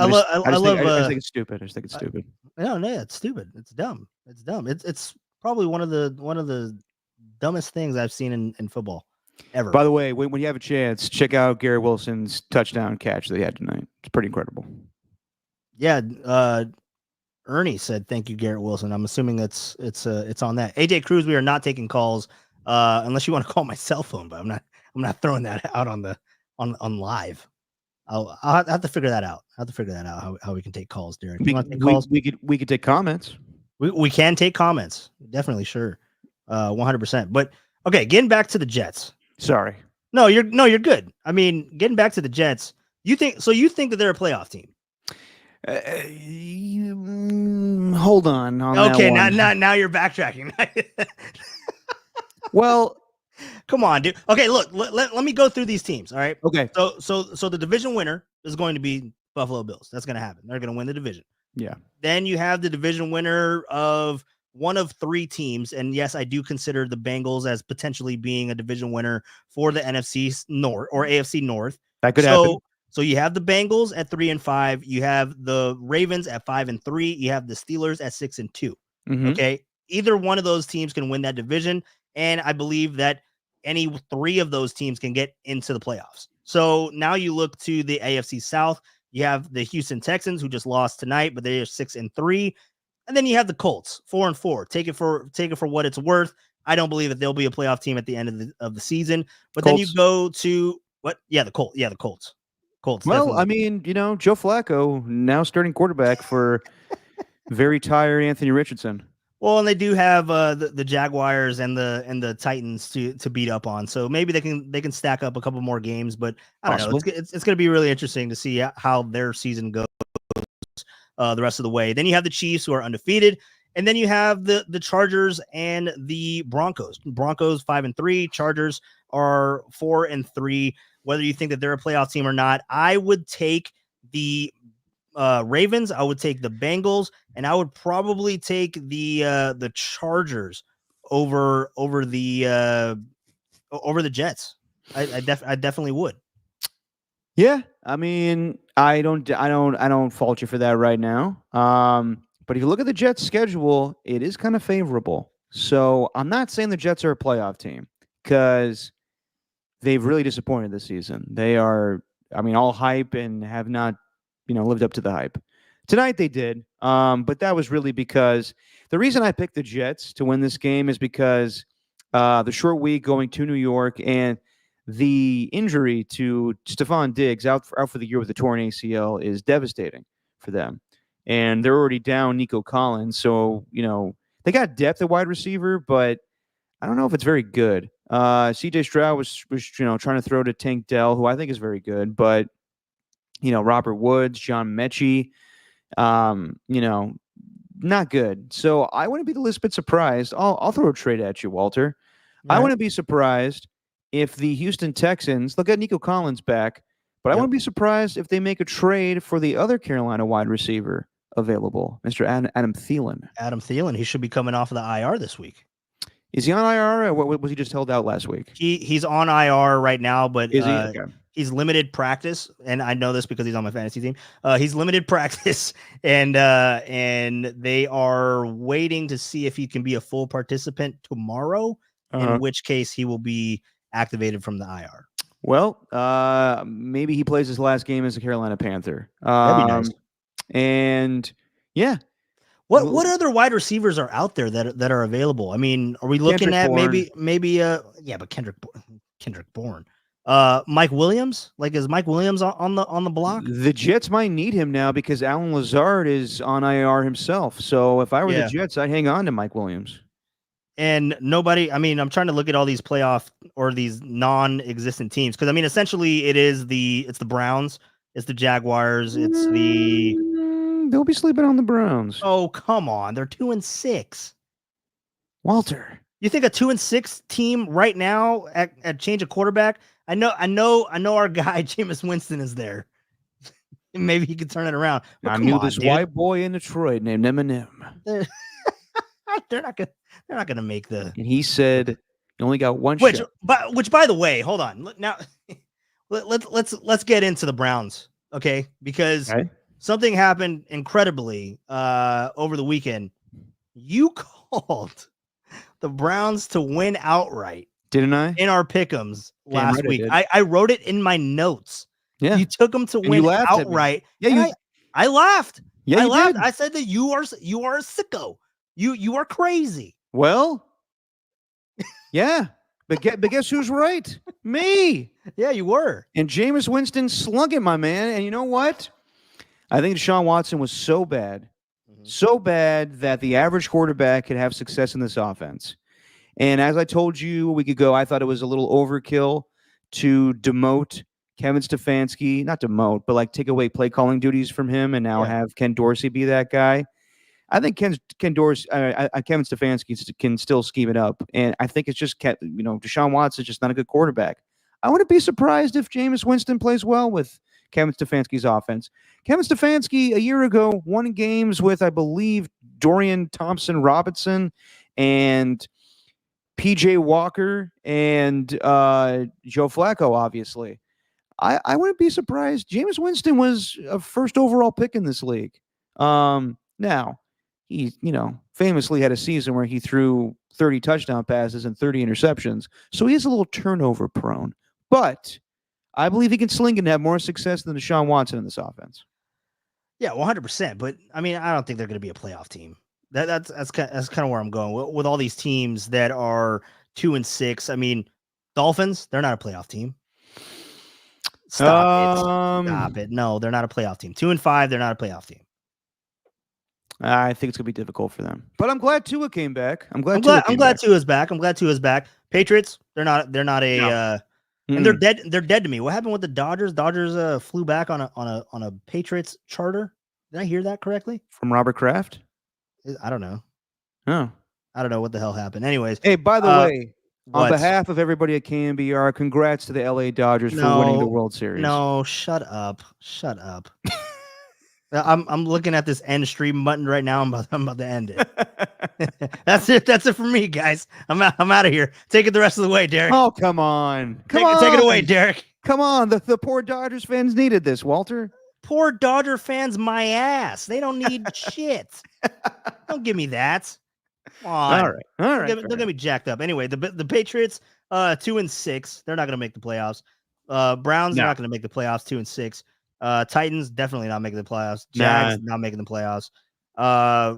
think it's stupid. I just think it's stupid. No, it's stupid. It's dumb. It's probably one of the dumbest things I've seen in football ever. By the way, when you have a chance, check out Gary Wilson's touchdown catch that he had tonight. It's pretty incredible. Yeah. Ernie said, "Thank you, Garrett Wilson." I'm assuming it's on that. AJ Cruz, we are not taking calls unless you want to call my cell phone, but I'm not throwing that out on live. I'll have to figure that out. How we can take calls, Derek. You want to take calls? We could take comments. We can take comments. Definitely, sure. 100%. But okay, getting back to the Jets. Sorry. No, you're good. I mean, getting back to the Jets, you think that they're a playoff team? Hold on. Okay, that one. now you're backtracking. Well, come on, dude. Okay, look, let me go through these teams. All right. okay. So the division winner is going to be Buffalo Bills. That's going to happen. They're going to win the division. Yeah. Then you have the division winner of one of three teams. And yes, I do consider the Bengals as potentially being a division winner for the NFC North or AFC North. That could happen. So you have the Bengals at 3-5. You have the Ravens at 5-3. You have the Steelers at 6-2. Mhm. Okay. Either one of those teams can win that division. And I believe that any three of those teams can get into the playoffs. So now you look to the AFC South. You have the Houston Texans, who just lost tonight, but they are 6-3. And then you have the Colts, 4-4. Take it for what it's worth. I don't believe that they'll be a playoff team at the end of the season. But then you go to what? Yeah, the Colts. Yeah, the Colts. Well, definitely. I mean, Joe Flacco now starting quarterback for very tired Anthony Richardson. Well, and they do have the Jaguars and the Titans to beat up on, so maybe they can stack up a couple more games. But I don't know. It's going to be really interesting to see how their season goes the rest of the way. Then you have the Chiefs, who are undefeated, and then you have the Chargers and the Broncos. Broncos 5-3, Chargers are 4-3. Whether you think that they're a playoff team or not, I would take the Ravens, I would take the Bengals, and I would probably take the Chargers over the Jets. I definitely would. Yeah, I mean, I don't fault you for that right now. But if you look at the Jets' schedule, it is kind of favorable. So I'm not saying the Jets are a playoff team because they've really disappointed this season. They are, I mean, all hype and have not, lived up to the hype. Tonight they did, but that was really because the reason I picked the Jets to win this game is because the short week going to New York and the injury to Stephon Diggs out for the year with a torn ACL is devastating for them. And they're already down Nico Collins, so they got depth at wide receiver, but I don't know if it's very good. CJ Stroud was trying to throw to Tank Dell, who I think is very good, but Robert Woods, John Mechie, not good. So I wouldn't be the least bit surprised. I'll throw a trade at you, Walter. All I right. wouldn't be surprised if the Houston Texans, they'll get Nico Collins back, but I wouldn't be surprised if they make a trade for the other Carolina wide receiver available, Mr. Adam Thielen. Adam Thielen, he should be coming off of the IR this week. Is he on IR or was he just held out last week? He's on IR right now, but Is he? Okay. He's limited practice, and I know this because he's on my fantasy team. He's limited practice, and they are waiting to see if he can be a full participant tomorrow, in which case he will be activated from the IR. Well, maybe he plays his last game as a Carolina Panther. That'd be nice. And yeah. What other wide receivers are out there that are available? I mean, are we looking Kendrick at Bourne. maybe but Kendrick Bourne. Mike Williams, is Mike Williams on the block? The Jets might need him now because Alan Lazard is on IR himself. So if I were the Jets, I'd hang on to Mike Williams. And nobody, I mean, I'm trying to look at all these playoff or these non-existent teams because I mean, essentially, it's the Browns, it's the Jaguars, it's the. They'll be sleeping on the Browns. Oh, come on, they're 2-6. Walter, you think a 2-6 team right now at change of quarterback? I know our guy Jameis Winston is there. Maybe he could turn it around. I knew this white boy in Detroit named Eminem. They're not gonna make the. And he said he only got one shot. Which by the way, hold on. Now let's get into the Browns, okay? Because something happened incredibly over the weekend. You called the Browns to win outright. Didn't I? In our pick'ems last week. I wrote it in my notes. Yeah. You took them to win outright. Yeah, I laughed. Yeah, I you laughed. did. I said that you are a sicko. You are crazy. Well, yeah, but guess who's right? Me. Yeah, you were. And Jameis Winston slung it, my man. And you know what? I think Deshaun Watson was so bad that the average quarterback could have success in this offense. And as I told you a week ago, I thought it was a little overkill to demote Kevin Stefanski, not demote, but like take away play calling duties from him and now have Ken Dorsey be that guy. I think Kevin Stefanski can still scheme it up. And I think it's just, Deshaun Watson is just not a good quarterback. I wouldn't be surprised if Jameis Winston plays well with Kevin Stefanski's offense. Kevin Stefanski a year ago won games with, I believe, Dorian Thompson-Robinson and PJ Walker and Joe Flacco, obviously. I wouldn't be surprised. Jameis Winston was a first overall pick in this league. Now, he, famously had a season where he threw 30 touchdown passes and 30 interceptions. So he is a little turnover prone. But I believe he can sling and have more success than Deshaun Watson in this offense. Yeah, 100%. But I mean, I don't think they're going to be a playoff team. That's kind of where I'm going with all these teams that are 2-6. I mean, Dolphins, they're not a playoff team. Stop it. No, they're not a playoff team. 2-5, they're not a playoff team. I think it's gonna be difficult for them. But I'm glad Tua came back. I'm glad Tua's back. Patriots, they're not a and they're dead. They're dead to me. What happened with the Dodgers? Dodgers flew back on a Patriots charter. Did I hear that correctly? From Robert Kraft? I don't know. Oh. I don't know what the hell happened. Anyways. Hey, by the way, on behalf of everybody at KNBR, congrats to the LA Dodgers for winning the World Series. No, shut up. I'm looking at this end stream button right now. I'm about to end it. That's it. That's it for me, guys. I'm out of here. Take it the rest of the way, Derek. Oh, come on. Take it away, Derek. Come on. The poor Dodgers fans needed this, Walter. Poor Dodger fans, my ass. They don't need shit. Don't give me that. Come on. All right. Don't get me jacked up. Anyway, the Patriots, 2-6. They're not going to make the playoffs. Browns are not going to make the playoffs. 2-6. Titans definitely not making the playoffs. Jags not making the playoffs.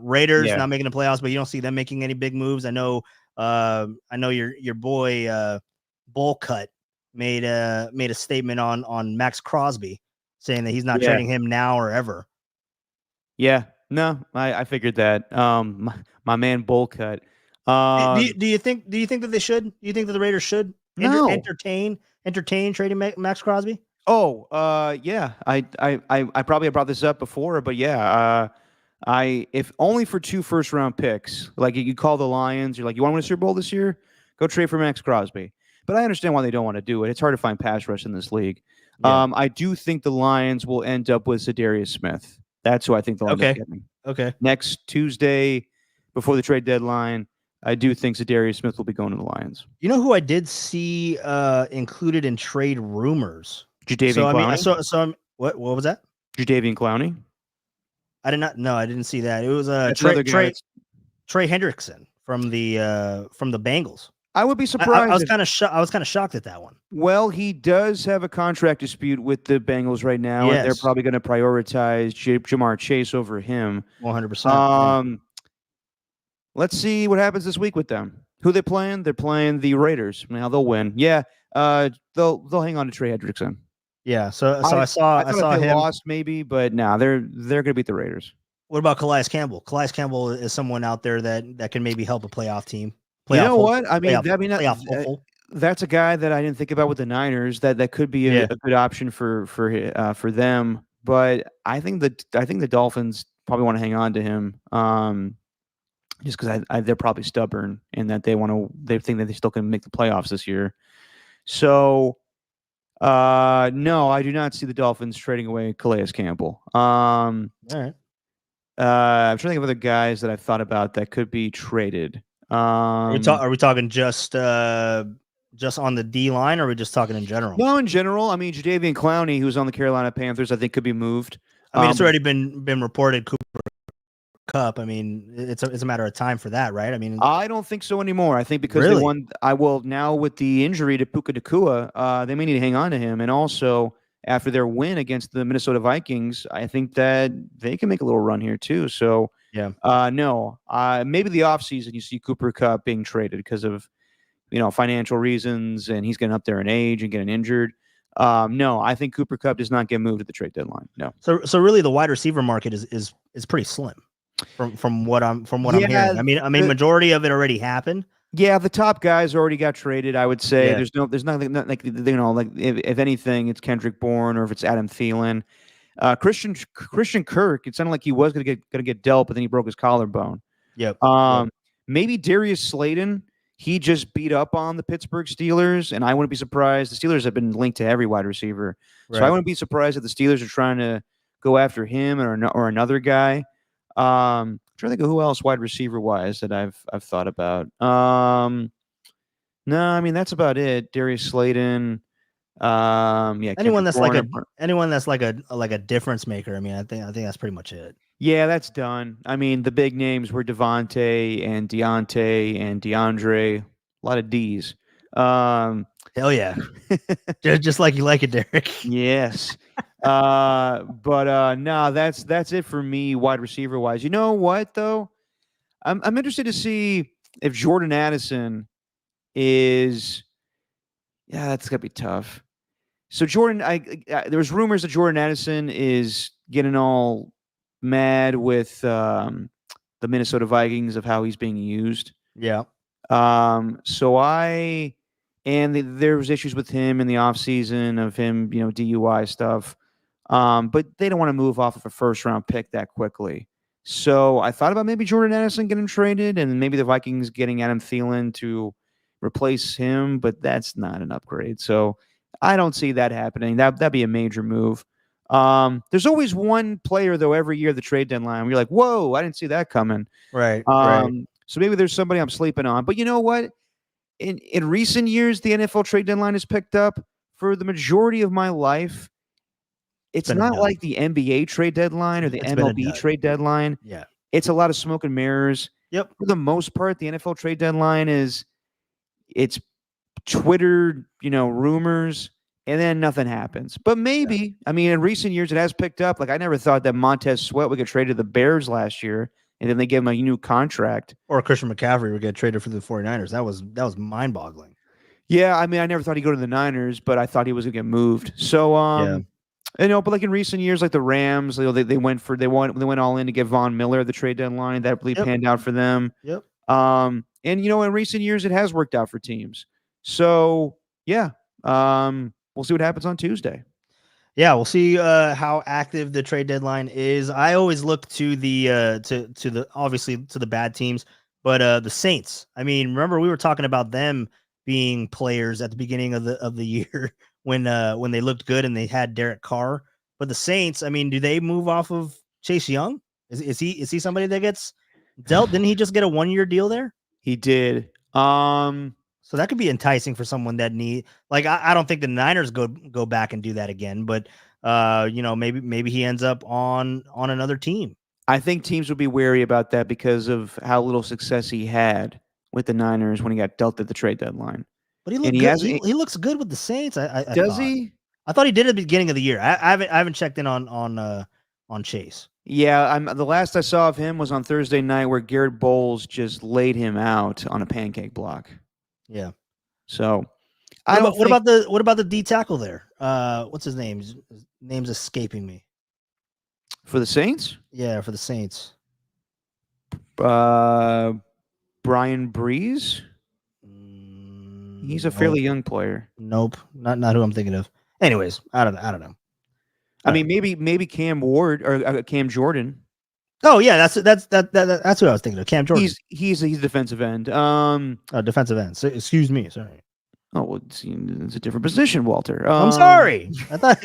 Raiders not making the playoffs, but you don't see them making any big moves. I know your boy Bullcut made a statement on Max Crosby saying that he's not trading him now or ever. Yeah, no, I figured that. My man Bullcut. Do you think that they should? Do you think that the Raiders should entertain trading Max Crosby? Oh, yeah. I probably brought this up before, but yeah, if only for 2 first-round picks, like you call the Lions, you're like, you want to win a Super Bowl this year? Go trade for Max Crosby. But I understand why they don't want to do it. It's hard to find pass rush in this league. Yeah. I do think the Lions will end up with Zadarius Smith. That's who I think they'll end up getting. Okay. Next Tuesday, before the trade deadline, I do think Zadarius Smith will be going to the Lions. You know who I did see included in trade rumors? Jadeveon Clowney. What was that? Jadeveon Clowney. I did not. No, I didn't see that. It was Trey Hendrickson from the Bengals. I would be surprised. I was kind of shocked at that one. Well, he does have a contract dispute with the Bengals right now, and they're probably going to prioritize Jamar Chase over him. 100%. Let's see what happens this week with them. Who they playing? They're playing the Raiders. Now they'll win. Yeah. They'll hang on to Trey Hendrickson. Yeah. So I saw him lost maybe, but they're going to beat the Raiders. What about Calais Campbell? Calais Campbell is someone out there that can maybe help a playoff team. You know what? That's a guy that I didn't think about with the Niners. That could be a good option for them. But I think the Dolphins probably want to hang on to him, just because they're probably stubborn and that they think that they still can make the playoffs this year. So, no, I do not see the Dolphins trading away Calais Campbell. All right. I'm trying to think of other guys that I've thought about that could be traded. Are we talking just on the D line, or are we just talking in general? No, in general. I mean, Jadeveon Clowney, who's on the Carolina Panthers, I think could be moved. I mean, it's already been reported. Cooper Kupp. I mean, it's a matter of time for that, right? I mean, I don't think so anymore. I think because they won. Now with the injury to Puka Nacua, they may need to hang on to him, and also after their win against the Minnesota Vikings, I think that they can make a little run here too. So Yeah. no, maybe the offseason you see Cooper Kupp being traded because of financial reasons, and he's getting up there in age and getting injured. No, I think Cooper Kupp does not get moved at the trade deadline. No. So really, the wide receiver market is pretty slim, from what I'm hearing. I mean, majority of it already happened. Yeah, the top guys already got traded. I would say Yeah. there's nothing like if anything, it's Kendrick Bourne or if it's Adam Thielen. Christian Kirk. It sounded like he was gonna get dealt, but then he broke his collarbone. Yep. Maybe Darius Slayton. He just beat up on the Pittsburgh Steelers, and I wouldn't be surprised. The Steelers have been linked to every wide receiver, so I wouldn't be surprised if the Steelers are trying to go after him or another guy. I'm trying to think of who else wide receiver wise that I've thought about. No, I mean that's about it. Darius Slayton. Yeah. Anyone that's Kendrick like Bourne. a difference maker. I mean, I think that's pretty much it. Yeah, that's done. I mean, the big names were Devontae and Deontay and DeAndre. A lot of D's. Hell yeah. just like you like it, Derek. Yes. But no, that's it for me, wide receiver wise. You know what though? I'm interested to see if Jordan Addison is. Yeah, that's gonna be tough. So Jordan, there was rumors that Jordan Addison is getting all mad with the Minnesota Vikings of how he's being used. Yeah. There was issues with him in the offseason of him, DUI stuff. But they don't want to move off of a first round pick that quickly. So I thought about maybe Jordan Addison getting traded and maybe the Vikings getting Adam Thielen to replace him, but that's not an upgrade. So I don't see that happening. That'd be a major move. There's always one player though every year at the trade deadline where you're like, whoa, I didn't see that coming. Right. So maybe there's somebody I'm sleeping on. But you know what? In recent years, the NFL trade deadline has picked up. For the majority of my life, it's not like the NBA trade deadline or the MLB trade deadline. Yeah. It's a lot of smoke and mirrors. Yep. For the most part, the NFL trade deadline it's Twitter, rumors, and then nothing happens. But maybe, I mean, in recent years, it has picked up. Like, I never thought that Montez Sweat would get traded to the Bears last year, and then they gave him a new contract. Or Christian McCaffrey would get traded for the 49ers. That was mind-boggling. Yeah, I mean, I never thought he'd go to the Niners, but I thought he was going to get moved. So, but like in recent years, like the Rams, they went all in to get Von Miller at the trade deadline. That really panned out for them. Yep. And in recent years, it has worked out for teams. So yeah, we'll see what happens on Tuesday. Yeah, we'll see how active the trade deadline is. I always look to the obviously to the bad teams, but the Saints. I mean, remember we were talking about them being players at the beginning of the year when they looked good and they had Derek Carr. But the Saints, I mean, do they move off of Chase Young? Is he somebody that gets dealt? Didn't he just get a 1-year deal there? He did. So that could be enticing for someone that I don't think the Niners go back and do that again, but maybe he ends up on another team. I think teams would be wary about that because of how little success he had with the Niners when he got dealt at the trade deadline. But he looked good. He looks good with the Saints. Does he? I thought he did at the beginning of the year. I haven't checked in on Chase. Yeah, the last I saw of him was on Thursday night where Garrett Bowles just laid him out on a pancake block. Yeah. So, what about the D tackle there? What's his name? His name's escaping me. For the Saints? Yeah, for the Saints. Brian Breeze? He's a fairly young player. Nope, not who I'm thinking of. Anyways, I don't know. I mean, maybe Cam Ward or Cam Jordan. Oh yeah, that's what I was thinking of. Cam Jordan. He's a defensive end. Defensive end. So, excuse me. Sorry. Oh, well, it's a different position, Walter. I'm sorry. I thought.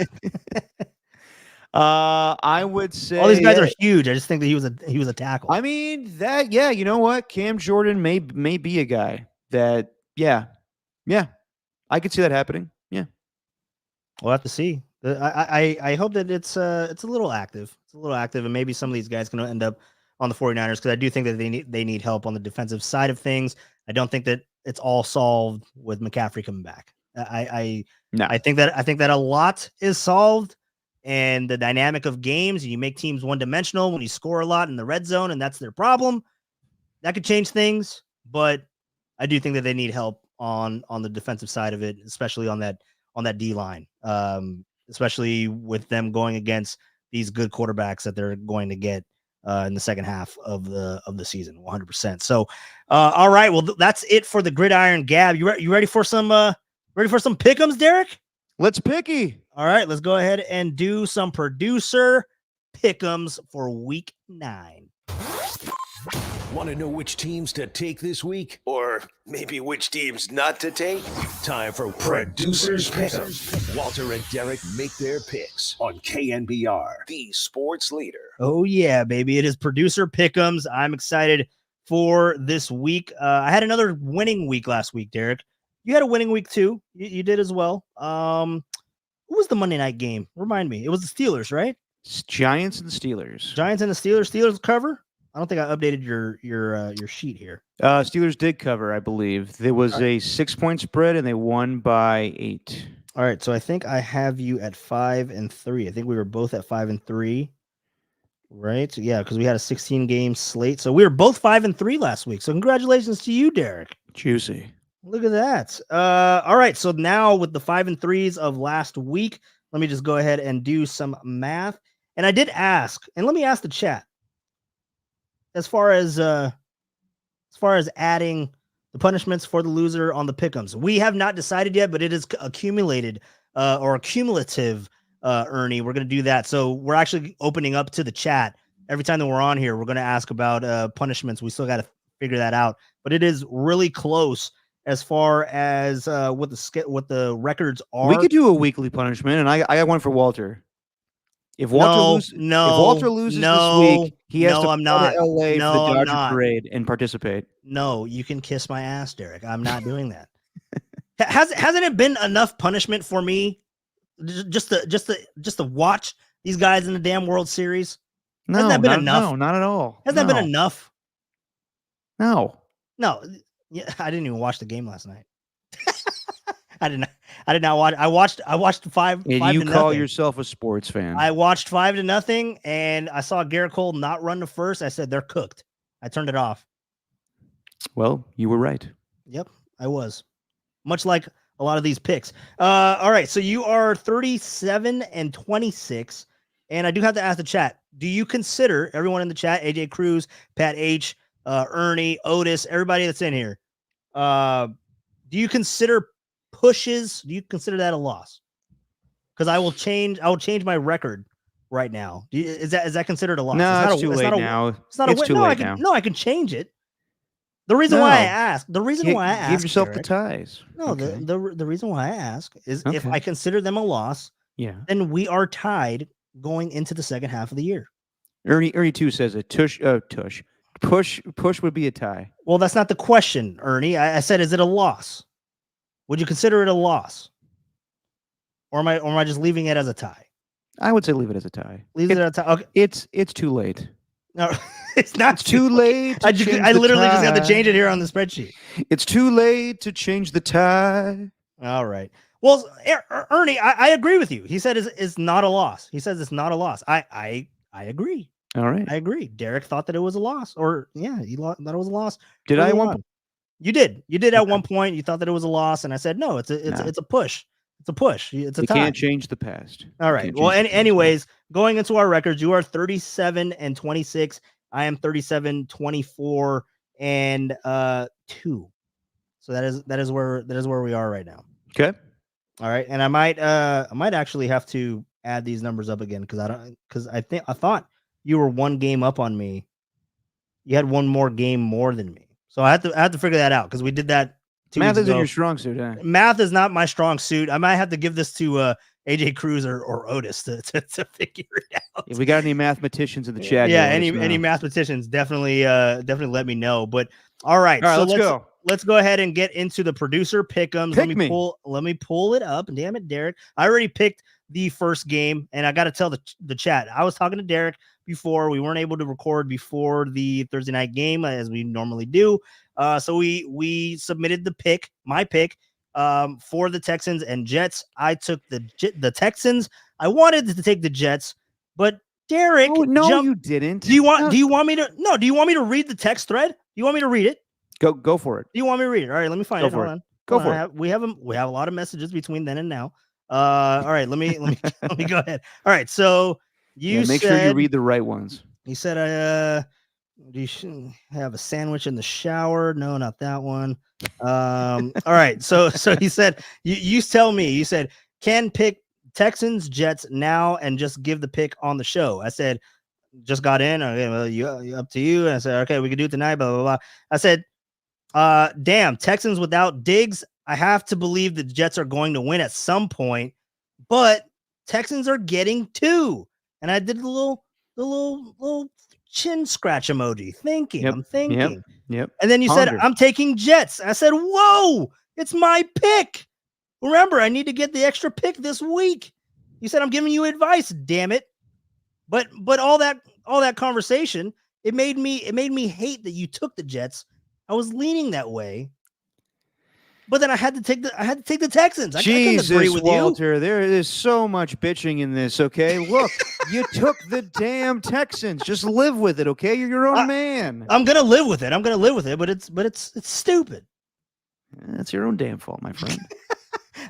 I would say all these guys are huge. I just think that he was a tackle. I mean that. Yeah, you know what? Cam Jordan may be a guy that. Yeah, I could see that happening. Yeah, we'll have to see. I hope that it's a little active. It's a little active, and maybe some of these guys can end up on the 49ers because I do think that they need help on the defensive side of things. I don't think that it's all solved with McCaffrey coming back. No. I think that a lot is solved, and the dynamic of games. You make teams one dimensional when you score a lot in the red zone, and that's their problem. That could change things, but I do think that they need help on the defensive side of it, especially on that D line, especially with them going against these good quarterbacks that they're going to get in the second half of the season, 100%. So, all right, well, that's it for the Gridiron Gab. You ready for some pick'ems, Derek? Let's picky. All right, let's go ahead and do some producer pick'ems for week 9. Want to know which teams to take this week? Or maybe which teams not to take? Time for Producers Pick'em. Walter and Derek make their picks on KNBR, the sports leader. Oh, yeah, baby. It is producer pick'ems. I'm excited for this week. I had another winning week last week, Derek. You had a winning week, too. You did as well. Who was the Monday night game? Remind me. It was the Steelers, right? Giants and the Steelers. Giants and the Steelers. Steelers cover? I don't think I updated your sheet here. Steelers did cover, I believe. There was a 6-point spread, and they won by 8. All right, so I think I have you at 5-3. I think we were both at 5-3, right? So, yeah, because we had a 16-game slate. So we were both 5-3 last week. So congratulations to you, Derek. Juicy. Look at that. All right, so now with the 5-3s of last week, let me just go ahead and do some math. And I did ask, and let me ask the chat. As far as adding the punishments for the loser on the pick'ems, we have not decided yet, but it is accumulated or cumulative. Ernie, we're going to do that. So we're actually opening up to the chat every time that we're on here. We're going to ask about punishments. We still got to figure that out, but it is really close as far as what the records are. We could do a weekly punishment, and I got one for Walter. If Walter loses this week, he has to go to LA for the Dodger parade and participate. No, you can kiss my ass, Derek. I'm not doing that. Hasn't it been enough punishment for me just to watch these guys in the damn World Series? No, hasn't that been enough? No, not at all. Hasn't that been enough? No. Yeah, I didn't even watch the game last night. I did not watch. I watched 5. And 5 you to call nothing. yourself a sports fan? I watched 5-0, and I saw Garrett Cole not run to first. I said they're cooked. I turned it off. Well, you were right. Yep, I was. Much like a lot of these picks. All right, so you are 37-26, and I do have to ask the chat: do you consider everyone in the chat, AJ Cruz, Pat H, Ernie, Otis, everybody that's in here? Do you consider pushes? Do you consider that a loss? Because I will change my record right now. Is that considered a loss? No, it's too late now. It's not a win. Too late now. No, I can change it. The reason why I ask. The reason why I ask. Give yourself Derek, the ties. No, okay. the reason why I ask is if Okay. I consider them a loss, Yeah. then we are tied going into the second half of the year. Ernie too says a push would be a tie. Well, that's not the question, Ernie. I said, is it a loss? Would you consider it a loss? Or am I just leaving it as a tie? I would say leave it as a tie. Leave it as a tie. Okay. It's too late. No, it's not It's too late. I literally just have to change it here on the spreadsheet. It's too late to change the tie. All right. Well, Ernie, I agree with you. He said it's not a loss. He says it's not a loss. I agree. All right. I agree. Derek thought that it was a loss, or yeah, he thought it was a loss. Did I at one point? You did. You did at one point. You thought that it was a loss, and I said no. It's a push. It's a push. It's a tie. You can't change the past. All right. Well, anyways, going into our records, you are 37-26. I am 37-24 and 2. So that is where we are right now. Okay. All right, and I might actually have to add these numbers up again because I thought you were one game up on me. You had one more game more than me, so I have to figure that out because we did that. Math isn't your strong suit, huh? Math is not my strong suit. I might have to give this to AJ Cruz or Otis to figure it out. If we got any mathematicians in the chat, yeah, any mathematicians definitely let me know. But all right, so let's go. Let's go ahead and get into the producer pick'ems. Let me pull it up. Damn it, Derek. I already picked the first game, and I got to tell the chat. I was talking to Derek before. We weren't able to record before the Thursday night game as we normally do. So we submitted my pick, for the Texans and Jets. I took the Texans. I wanted to take the Jets, but Derek, Oh, no, you didn't. Do you want me to? No. Do you want me to read the text thread? Do you want me to read it? Go for it. Do you want me to read it? All right, let me find Go it. for Hold it. on. Go Hold for on. it. We have a lot of messages between then and now. All right, let me let me go ahead. All right, so you Make said, sure you read the right ones. You said you should have a sandwich in the shower. No, not that one. All right, so he said you tell me. You said can pick Texans Jets now and just give the pick on the show. I said just got in. Okay, well, you up to you. And I said okay, we can do it tonight. Blah blah blah. I said damn, Texans without Diggs. I have to believe the Jets are going to win at some point, but Texans are getting 2. And I did the little chin scratch emoji, thinking. Yep, I'm thinking. Yep. And then you said, Ponder. I'm taking Jets. I said, whoa, it's my pick. Remember, I need to get the extra pick this week. You said I'm giving you advice, damn it. But all that conversation, it made me hate that you took the Jets. I was leaning that way. But then I had to take the Texans. I couldn't agree Jesus, with Walter, there is so much bitching in this, okay? Look, you took the damn Texans. Just live with it, okay? You're your own man. I'm gonna live with it. But it's stupid. That's your own damn fault, my friend.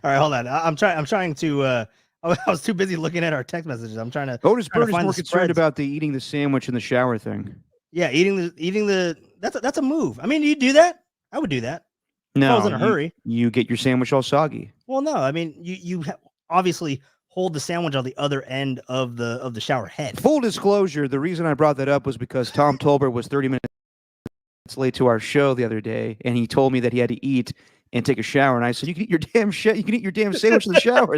All right, hold on. I'm trying to. I was too busy looking at our text messages. I'm trying to. Otis trying to Bird is find more the concerned spreads. about the eating the sandwich in the shower thing. Yeah, eating the. That's a move. I mean, you do that. I would do that. No, if I was in a hurry. You get your sandwich all soggy. Well, no. I mean, you obviously hold the sandwich on the other end of the shower head. Full disclosure, the reason I brought that up was because Tom Tolbert was 30 minutes late to our show the other day, and he told me that he had to eat and take a shower. And I said, "You can eat your damn you can eat your damn sandwich in the shower."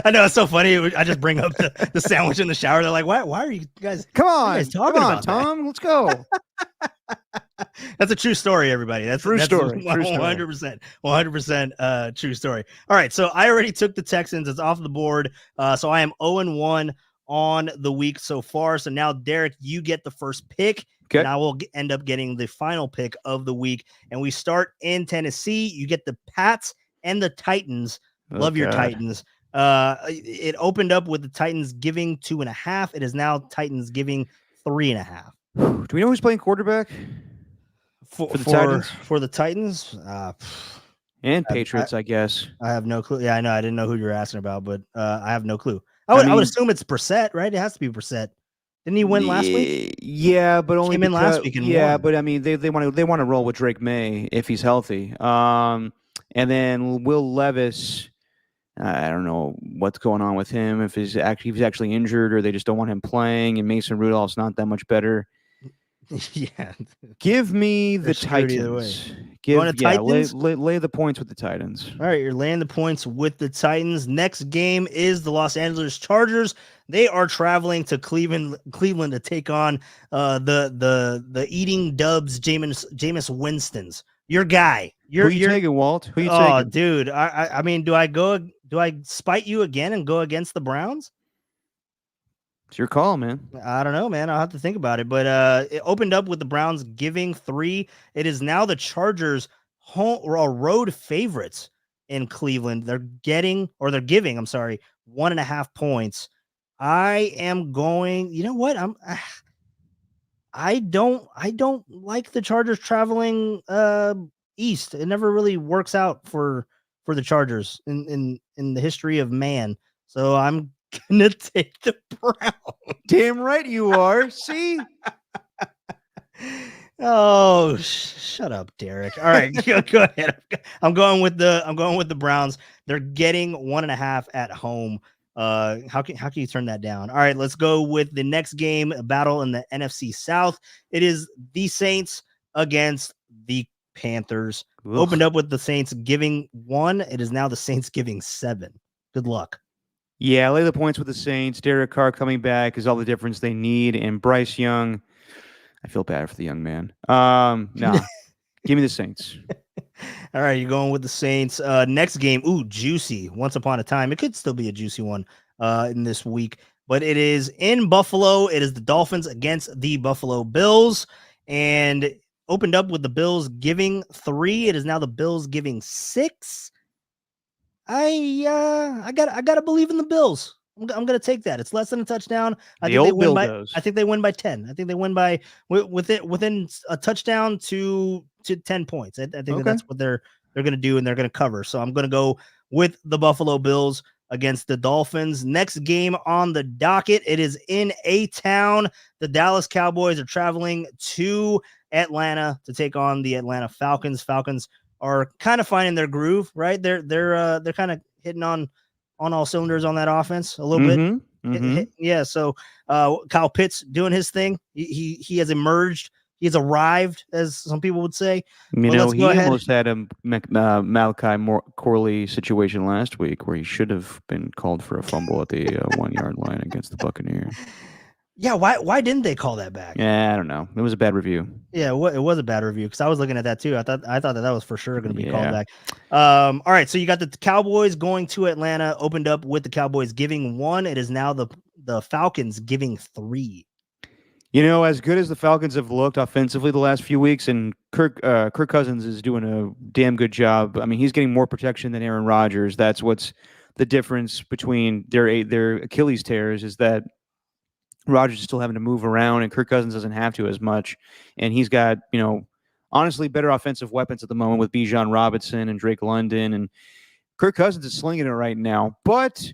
I know it's so funny. I just bring up the sandwich in the shower. They're like, "Why are you guys? Come what are on, you guys talking come on, about Tom. Let's go. That's a true story, everybody. That's True story. 100% true story. All right, so I already took the Texans. It's off the board. So I am 0-1 on the week so far. So now, Derek, you get the first pick. Okay. And I will end up getting the final pick of the week. And we start in Tennessee. You get the Pats and the Titans. Love your Titans. It opened up with the Titans giving 2.5. It is now Titans giving 3.5. Do we know who's playing quarterback? For the Titans? For the Titans? And Patriots, I guess. I have no clue. Yeah, I know. I didn't know who you were asking about, but I have no clue. I would assume it's Brissett, right? It has to be Brissett. Didn't he win last week? Yeah, but only Came in because, last week and yeah, won. but I mean, they want to roll with Drake May if he's healthy. And then Will Levis, I don't know what's going on with him. If he's actually injured, or they just don't want him playing. And Mason Rudolph's not that much better. Yeah. Give me the They're screwed either way. Titans. Titans? Lay the points with the Titans. All right, you're laying the points with the Titans. Next game is the Los Angeles Chargers. They are traveling to Cleveland to take on the eating dubs, Jameis Winston's. Your guy. Who you taking, Walt? Who you Oh, taking? dude. I mean, do I spite you again and go against the Browns? It's your call, man. I don't know, man. I'll have to think about it. But it opened up with the Browns giving 3. It is now the Chargers home or road favorites in Cleveland. They're giving, 1.5 points. I am going, you know what? I don't like the Chargers traveling east. It never really works out for the Chargers in the history of man. So I'm gonna take the Browns. Damn right you are. See? Oh, shut up, Derek. All right, go ahead. I'm going with the Browns. They're getting 1.5 at home. How can you turn that down? All right, let's go with the next game, a battle in the NFC South. It is the Saints against the Panthers. Ugh. Opened up with the Saints giving 1. It is now the Saints giving 7. Good luck. Yeah, lay the points with the Saints. Derek Carr coming back is all the difference they need. And Bryce Young, I feel bad for the young man. No, give me the Saints. All right, you're going with the Saints. Next game, juicy. Once upon a time, it could still be a juicy one in this week, but it is in Buffalo. It is the Dolphins against the Buffalo Bills, and opened up with the Bills giving 3. It is now the Bills giving 6. I gotta believe in the Bills. I'm gonna take that. It's less than a touchdown. I The think they old win by. Bildos. I think they win by 10. I think they win by within a touchdown to 10 points. I think Okay. that's what they're gonna do, and they're gonna cover. So I'm gonna go with the Buffalo Bills against the Dolphins. Next game on the docket. It is in A-Town. The Dallas Cowboys are traveling to Atlanta to take on the Atlanta Falcons. Falcons are kind of finding their groove, right? They're kind of hitting on all cylinders on that offense a little bit. Mhm, mhm. Yeah. So Kyle Pitts doing his thing. He has emerged. He has arrived, as some people would say. You Well, know, let's he go ahead. almost had a Malachi Corley situation last week where he should have been called for a fumble at the 1-yard line against the Buccaneers. Yeah. Why didn't they call that back? Yeah, I don't know. It was a bad review. Yeah, it was a bad review because I was looking at that too. I thought that was for sure going to be called Yeah. back. All right, so you got the Cowboys going to Atlanta. Opened up with the Cowboys giving 1. It is now the Falcons giving 3. You know, as good as the Falcons have looked offensively the last few weeks, and Kirk Cousins is doing a damn good job. I mean, he's getting more protection than Aaron Rodgers. That's what's the difference between their Achilles tears is that Rodgers is still having to move around, and Kirk Cousins doesn't have to as much. And he's got, honestly, better offensive weapons at the moment with Bijan Robinson and Drake London, and Kirk Cousins is slinging it right now. But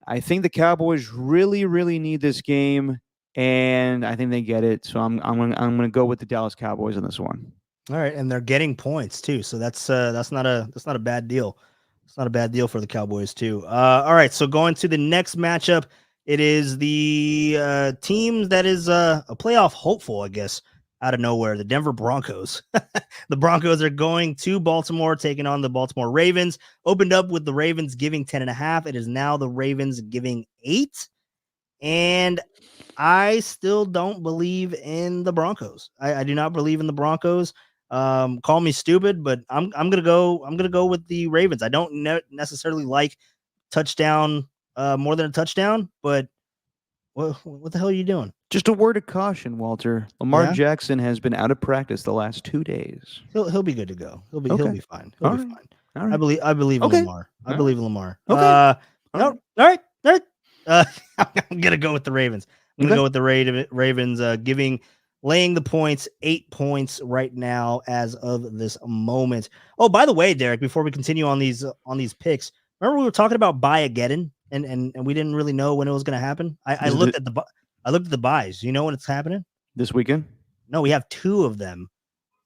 I think the Cowboys really, really need this game. And I think they get it, so I'm gonna go with the Dallas Cowboys on this one. All right, and they're getting points too, so that's not a bad deal. It's not a bad deal for the Cowboys too. All right, so going to the next matchup, it is the team that is a playoff hopeful, I guess, out of nowhere, the Denver Broncos. The Broncos are going to Baltimore, taking on the Baltimore Ravens. Opened up with the Ravens giving 10.5. It is now the Ravens giving 8, and I still don't believe in the Broncos. I do not believe in the Broncos. Call me stupid, but I'm gonna go with the Ravens. I don't necessarily like touchdown more than a touchdown, but what the hell are you doing? Just a word of caution, Walter. Lamar Yeah? Jackson has been out of practice the last 2 days. He'll be good to go. He'll be fine. He'll All be right. fine. All right. I believe in Okay. Lamar. I All believe in Lamar. Okay. No, All all right. I'm gonna go with the Ravens. I'm gonna Okay. go with the Ravens laying the points, 8 points right now as of this moment. Oh, by the way, Derek, before we continue on these picks, remember we were talking about Buy-A-Geddon and we didn't really know when it was gonna happen. I Is it looked at the buys. You know when it's happening? This weekend? No, we have 2 of them.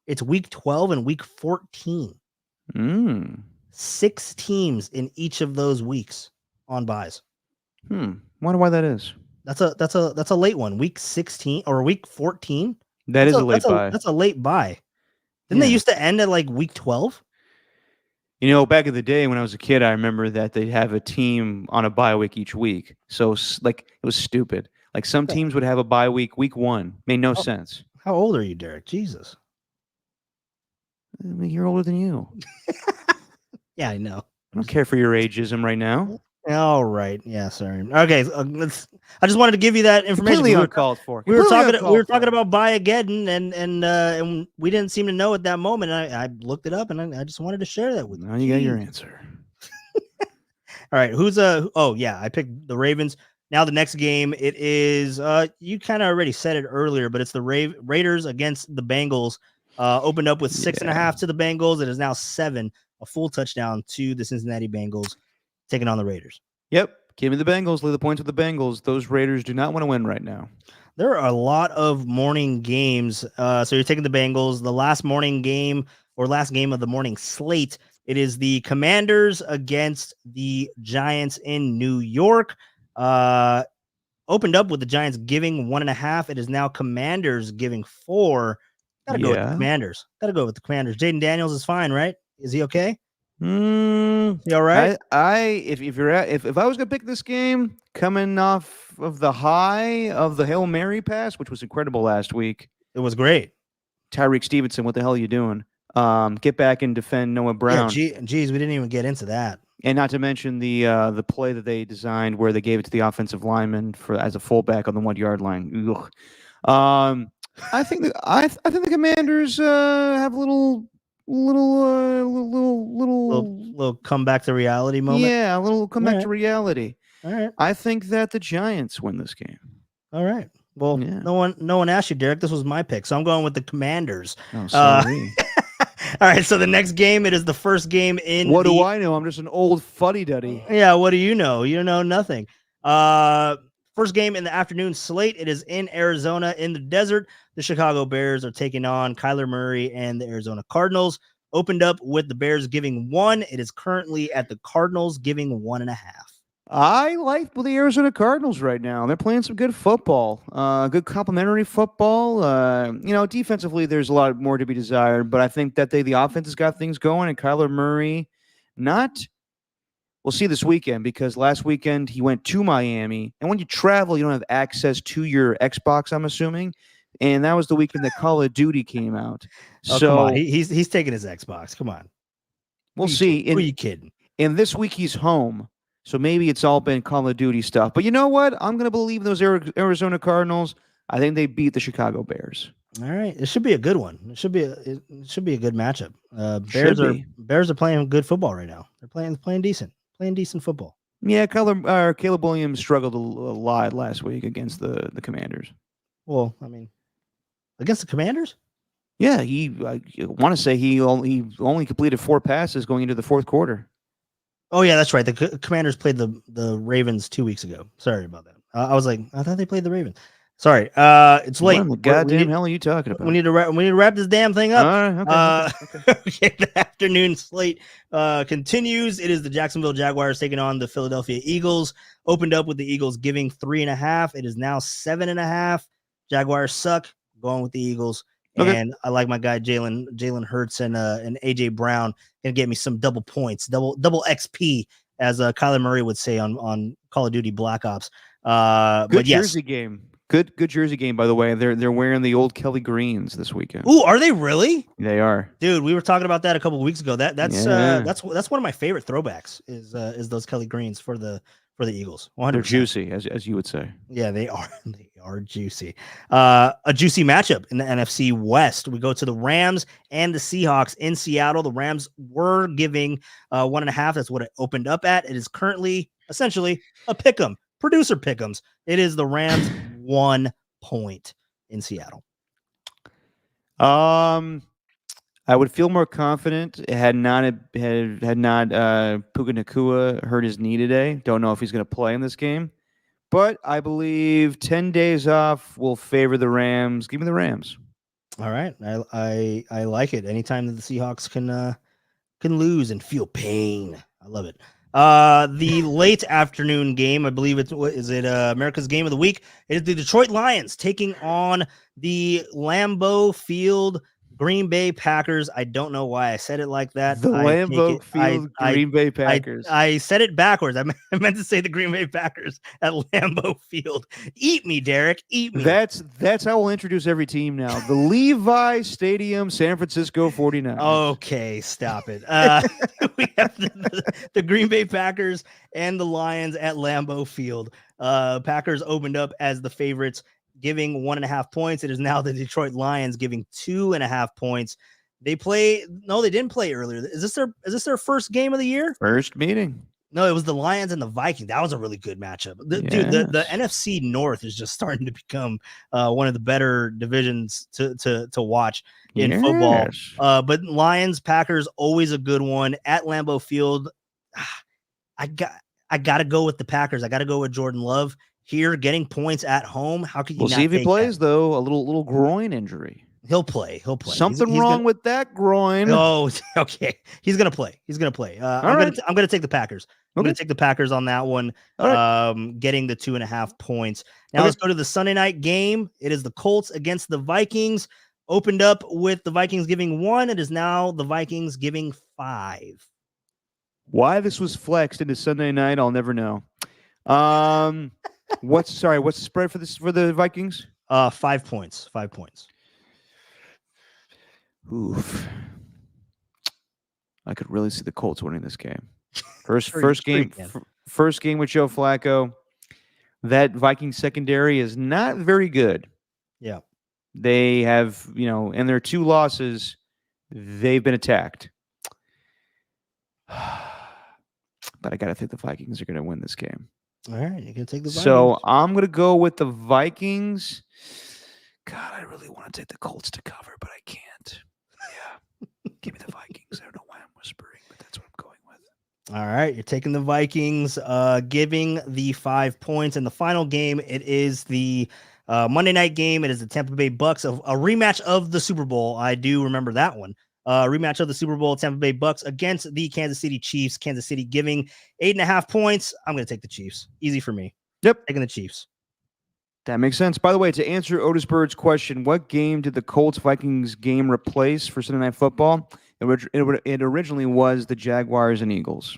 It's week 12 and week 14. 6 teams in each of those weeks on buys. Wonder why that is. That's a late one. Week 16 or week 14. That is a late buy. That's a late buy. Didn't they Yeah. used to end at like week 12? You know, back in the day when I was a kid, I remember that they'd have a team on a bye week each week. So, like, it was stupid. Like, some Okay. teams would have a bye week 1. Made no Oh. sense. How old are you, Derek? Jesus. I'm a year older than you. Yeah, I know. I don't care for your ageism right now. All right. Yeah, sorry. Okay, I just wanted to give you that information. Completely We were- uncalled for. We were Completely talking. We were uncalled talking for. about Buy-A-Geddon, and we didn't seem to know at that moment. I looked it up, and I just wanted to share that with you. Now you got your Jeez. answer. All right, oh yeah, I picked the Ravens. Now the next game, it is you kind of already said it earlier, but it's the Raiders against the Bengals. Opened up with 6.5 to the Bengals. It is now 7, a full touchdown to the Cincinnati Bengals, taking on the Raiders. Yep. Give me the Bengals. Lay the points with the Bengals. Those Raiders do not want to win right now. There are a lot of morning games. So you're taking the Bengals. The last morning game or last game of the morning slate, it is the Commanders against the Giants in New York. Opened up with the Giants giving 1.5. It is now Commanders giving 4. Gotta go with the Yeah. Commanders. Gotta go with the Commanders. Jaden Daniels is fine, right? Is he okay? Mm, He all right? If I was gonna pick this game, coming off of the high of the Hail Mary pass, which was incredible last week, It was great. Tyreek Stevenson, what the hell are you doing? Get back and defend Noah Brown, Yeah, geez, we didn't even get into that. and not to mention the play that they designed where they gave it to the offensive lineman as a fullback on the 1-yard line. Ugh. I think I think the Commanders have a little Little come back to reality moment. yeah, a little come back Alright. to reality. All right. I think that the Giants win this game. All right. Well, Yeah. no one asked you, Derek. This was my pick, so I'm going with the Commanders. Oh, so Uh, me. All right. So the next game, it is the first game in. What the, do I know? I'm just an old fuddy-duddy. Yeah. What do you know? You know nothing. First game in the afternoon slate. It is in Arizona in the desert. The Chicago Bears are taking on Kyler Murray and the Arizona Cardinals. Opened up with the Bears giving 1. It is currently at the Cardinals giving 1.5. I like the Arizona Cardinals right now. They're playing some good football, good complementary football. Defensively, there's a lot more to be desired, but I think that the offense has got things going, and Kyler Murray, we'll see this weekend because last weekend he went to Miami, and when you travel, you don't have access to your Xbox, I'm assuming, and that was the weekend that Call of Duty came out. Oh, So come on. He's taking his Xbox. Come on. we'll see. Who are you kidding? And this week he's home. So maybe it's all been Call of Duty stuff. But you know what? I'm going to believe those Arizona Cardinals. I think they beat the Chicago Bears. All right. It should be a good one. It should be a good matchup. Bears are playing good football right now. They're playing decent football. Yeah, Caleb Williams struggled a lot last week against the Commanders. Well, I mean, against the Commanders? Yeah, I want to say he only completed 4 passes going into the fourth quarter. Oh yeah, that's right. The Commanders played the Ravens 2 weeks ago. Sorry about that. I was like, I thought they played the Ravens. Sorry. It's late. What in the goddamn hell are you talking about? We need to wrap this damn thing up. All right, okay. Okay, the afternoon slate continues. It is the Jacksonville Jaguars taking on the Philadelphia Eagles. Opened up with the Eagles giving 3.5. It is now 7.5. Jaguars suck. Going with the Eagles. Okay. And I like my guy Jalen Hurts and AJ Brown can get me some double points, double XP, as Kyler Murray would say on Call of Duty Black Ops. Good Jersey game. Good Jersey game, by the way. They're wearing the old Kelly Greens this weekend. Ooh, are they really? They are, dude. We were talking about that a couple of weeks ago. That's one of my favorite throwbacks. Is those Kelly Greens for the Eagles? 100%. They're juicy, as you would say. Yeah, they are. They are juicy. A juicy matchup in the NFC West. We go to the Rams and the Seahawks in Seattle. The Rams were giving 1.5. That's what it opened up at. It is currently essentially a pick'em. Producer pick'ems. It is the Rams 1 point in Seattle. I would feel more confident had not Puka Nacua hurt his knee today. Don't know if he's going to play in this game, but I believe 10 days off will favor the Rams. Give me the Rams. All right, I like it. Anytime that the Seahawks can lose and feel pain, I love it. The late afternoon game, I believe it's America's Game of the Week. It is the Detroit Lions taking on the Lambeau Field Green Bay Packers. I don't know why I said it like that. The Lambeau Field Green Bay Packers. I said it backwards. I meant to say the Green Bay Packers at Lambeau Field. Eat me, Derek. Eat me. That's how we'll introduce every team now. The Levi Stadium, San Francisco 49ers. Okay, stop it. We have the Green Bay Packers and the Lions at Lambeau Field. Packers opened up as the favorites, giving 1.5 points. It is now the Detroit Lions giving 2.5 points. They didn't play earlier. Is this their first game of the year? First meeting. No, it was the Lions and the Vikings. That was a really good matchup. Dude, the NFC North is just starting to become one of the better divisions to watch in football. But Lions, Packers, always a good one at Lambeau Field. I got to go with the Packers. I got to go with Jordan Love here, getting points at home. How could you? We'll see if he plays though. A little groin injury. He'll play. Something wrong with that groin. Oh, okay. He's gonna play. I'm gonna take the Packers. I'm gonna take the Packers on that one. Getting the 2.5 points. Now let's go to the Sunday night game. It is the Colts against the Vikings. Opened up with the Vikings giving 1. It is now the Vikings giving 5. Why this was flexed into Sunday night, I'll never know. What's the spread for the Vikings? 5 points. 5 points. Oof. I could really see the Colts winning this game. First game with Joe Flacco. That Viking secondary is not very good. Yeah. They have, in their 2 losses, they've been attacked. But I got to think the Vikings are going to win this game. All right, you can take the Vikings. So I'm going to go with the Vikings. God, I really want to take the Colts to cover, but I can't. Yeah. Give me the Vikings. I don't know why I'm whispering, but that's what I'm going with. All right, you're taking the Vikings, giving the 5 points. In the final game, it is the Monday night game. It is the Tampa Bay Bucks, a rematch of the Super Bowl. I do remember that one. Rematch of the Super Bowl, Tampa Bay Bucks against the Kansas City Chiefs. Kansas City giving 8.5 points. I'm going to take the Chiefs. Easy for me. Yep. Taking the Chiefs. That makes sense. By the way, to answer Otis Bird's question, what game did the Colts-Vikings game replace for Sunday Night Football? It originally was the Jaguars and Eagles.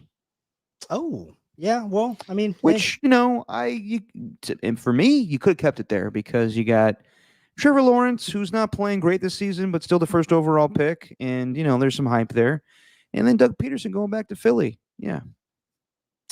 Oh, yeah. Well, I mean, which, and for me, you could have kept it there because you got Trevor Lawrence, who's not playing great this season, but still the first overall pick. And, there's some hype there. And then Doug Peterson going back to Philly. Yeah.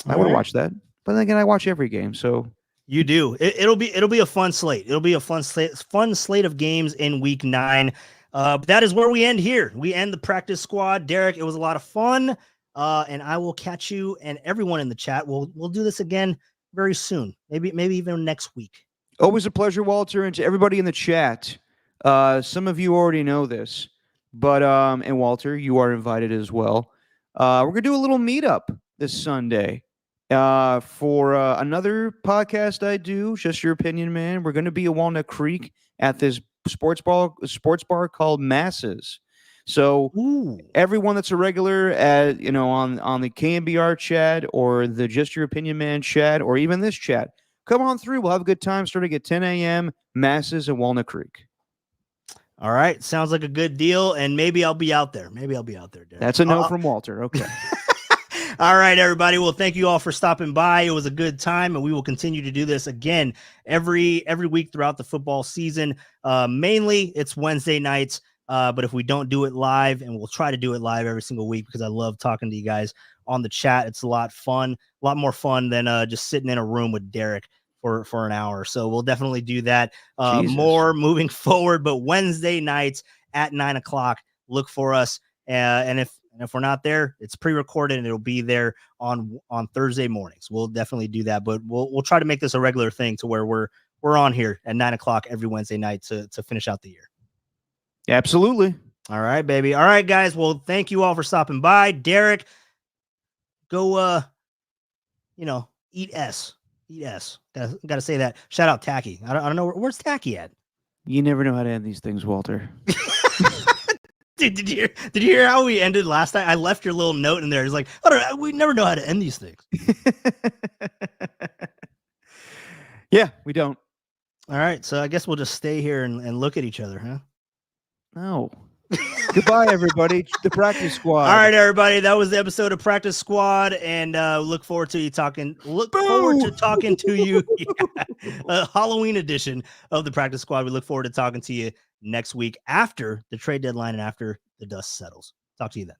I would have watched that. But then again, I watch every game. So you do. It'll be a fun slate. It'll be a fun slate of games in week 9. But that is where we end here. We end the practice squad. Derek, it was a lot of fun. And I will catch you and everyone in the chat. We'll do this again very soon. Maybe even next week. Always a pleasure, Walter, and to everybody in the chat. Some of you already know this, but and Walter, you are invited as well. We're gonna do a little meetup this Sunday for another podcast I do. Just Your Opinion, man. We're gonna be at Walnut Creek at this sports bar called Masses. So everyone that's a regular at on the KNBR chat or the Just Your Opinion Man chat or even this chat. Come on through. We'll have a good time starting at 10 a.m. Masses at Walnut Creek. All right. Sounds like a good deal. And maybe I'll be out there. Derek. That's a no from Walter. Okay. All right, everybody. Well, thank you all for stopping by. It was a good time, and we will continue to do this again every week throughout the football season. Mainly, it's Wednesday nights. But if we don't do it live, and we'll try to do it live every single week because I love talking to you guys on the chat. It's a lot more fun than just sitting in a room with Derek for an hour. So we'll definitely do that more moving forward. But Wednesday nights at 9:00, look for us. And if we're not there, it's pre-recorded and it'll be there on Thursday mornings. We'll definitely do that. But we'll try to make this a regular thing to where we're on here at 9:00 every Wednesday night to finish out the year. Absolutely. All right, baby. All right, guys. Well, thank you all for stopping by. Derek, go, eat S. Eat S. Gotta say that. Shout out Tacky. I don't know. Where's Tacky at? You never know how to end these things, Walter. Dude, did you hear how we ended last time? I left your little note in there. It's like, we never know how to end these things. Yeah, we don't. All right. So I guess we'll just stay here and look at each other, huh? No. Goodbye, everybody. The Practice Squad. All right, everybody. That was the episode of Practice Squad, and look forward to talking to you. A Halloween edition of the Practice Squad. We look forward to talking to you next week after the trade deadline and after the dust settles. Talk to you then.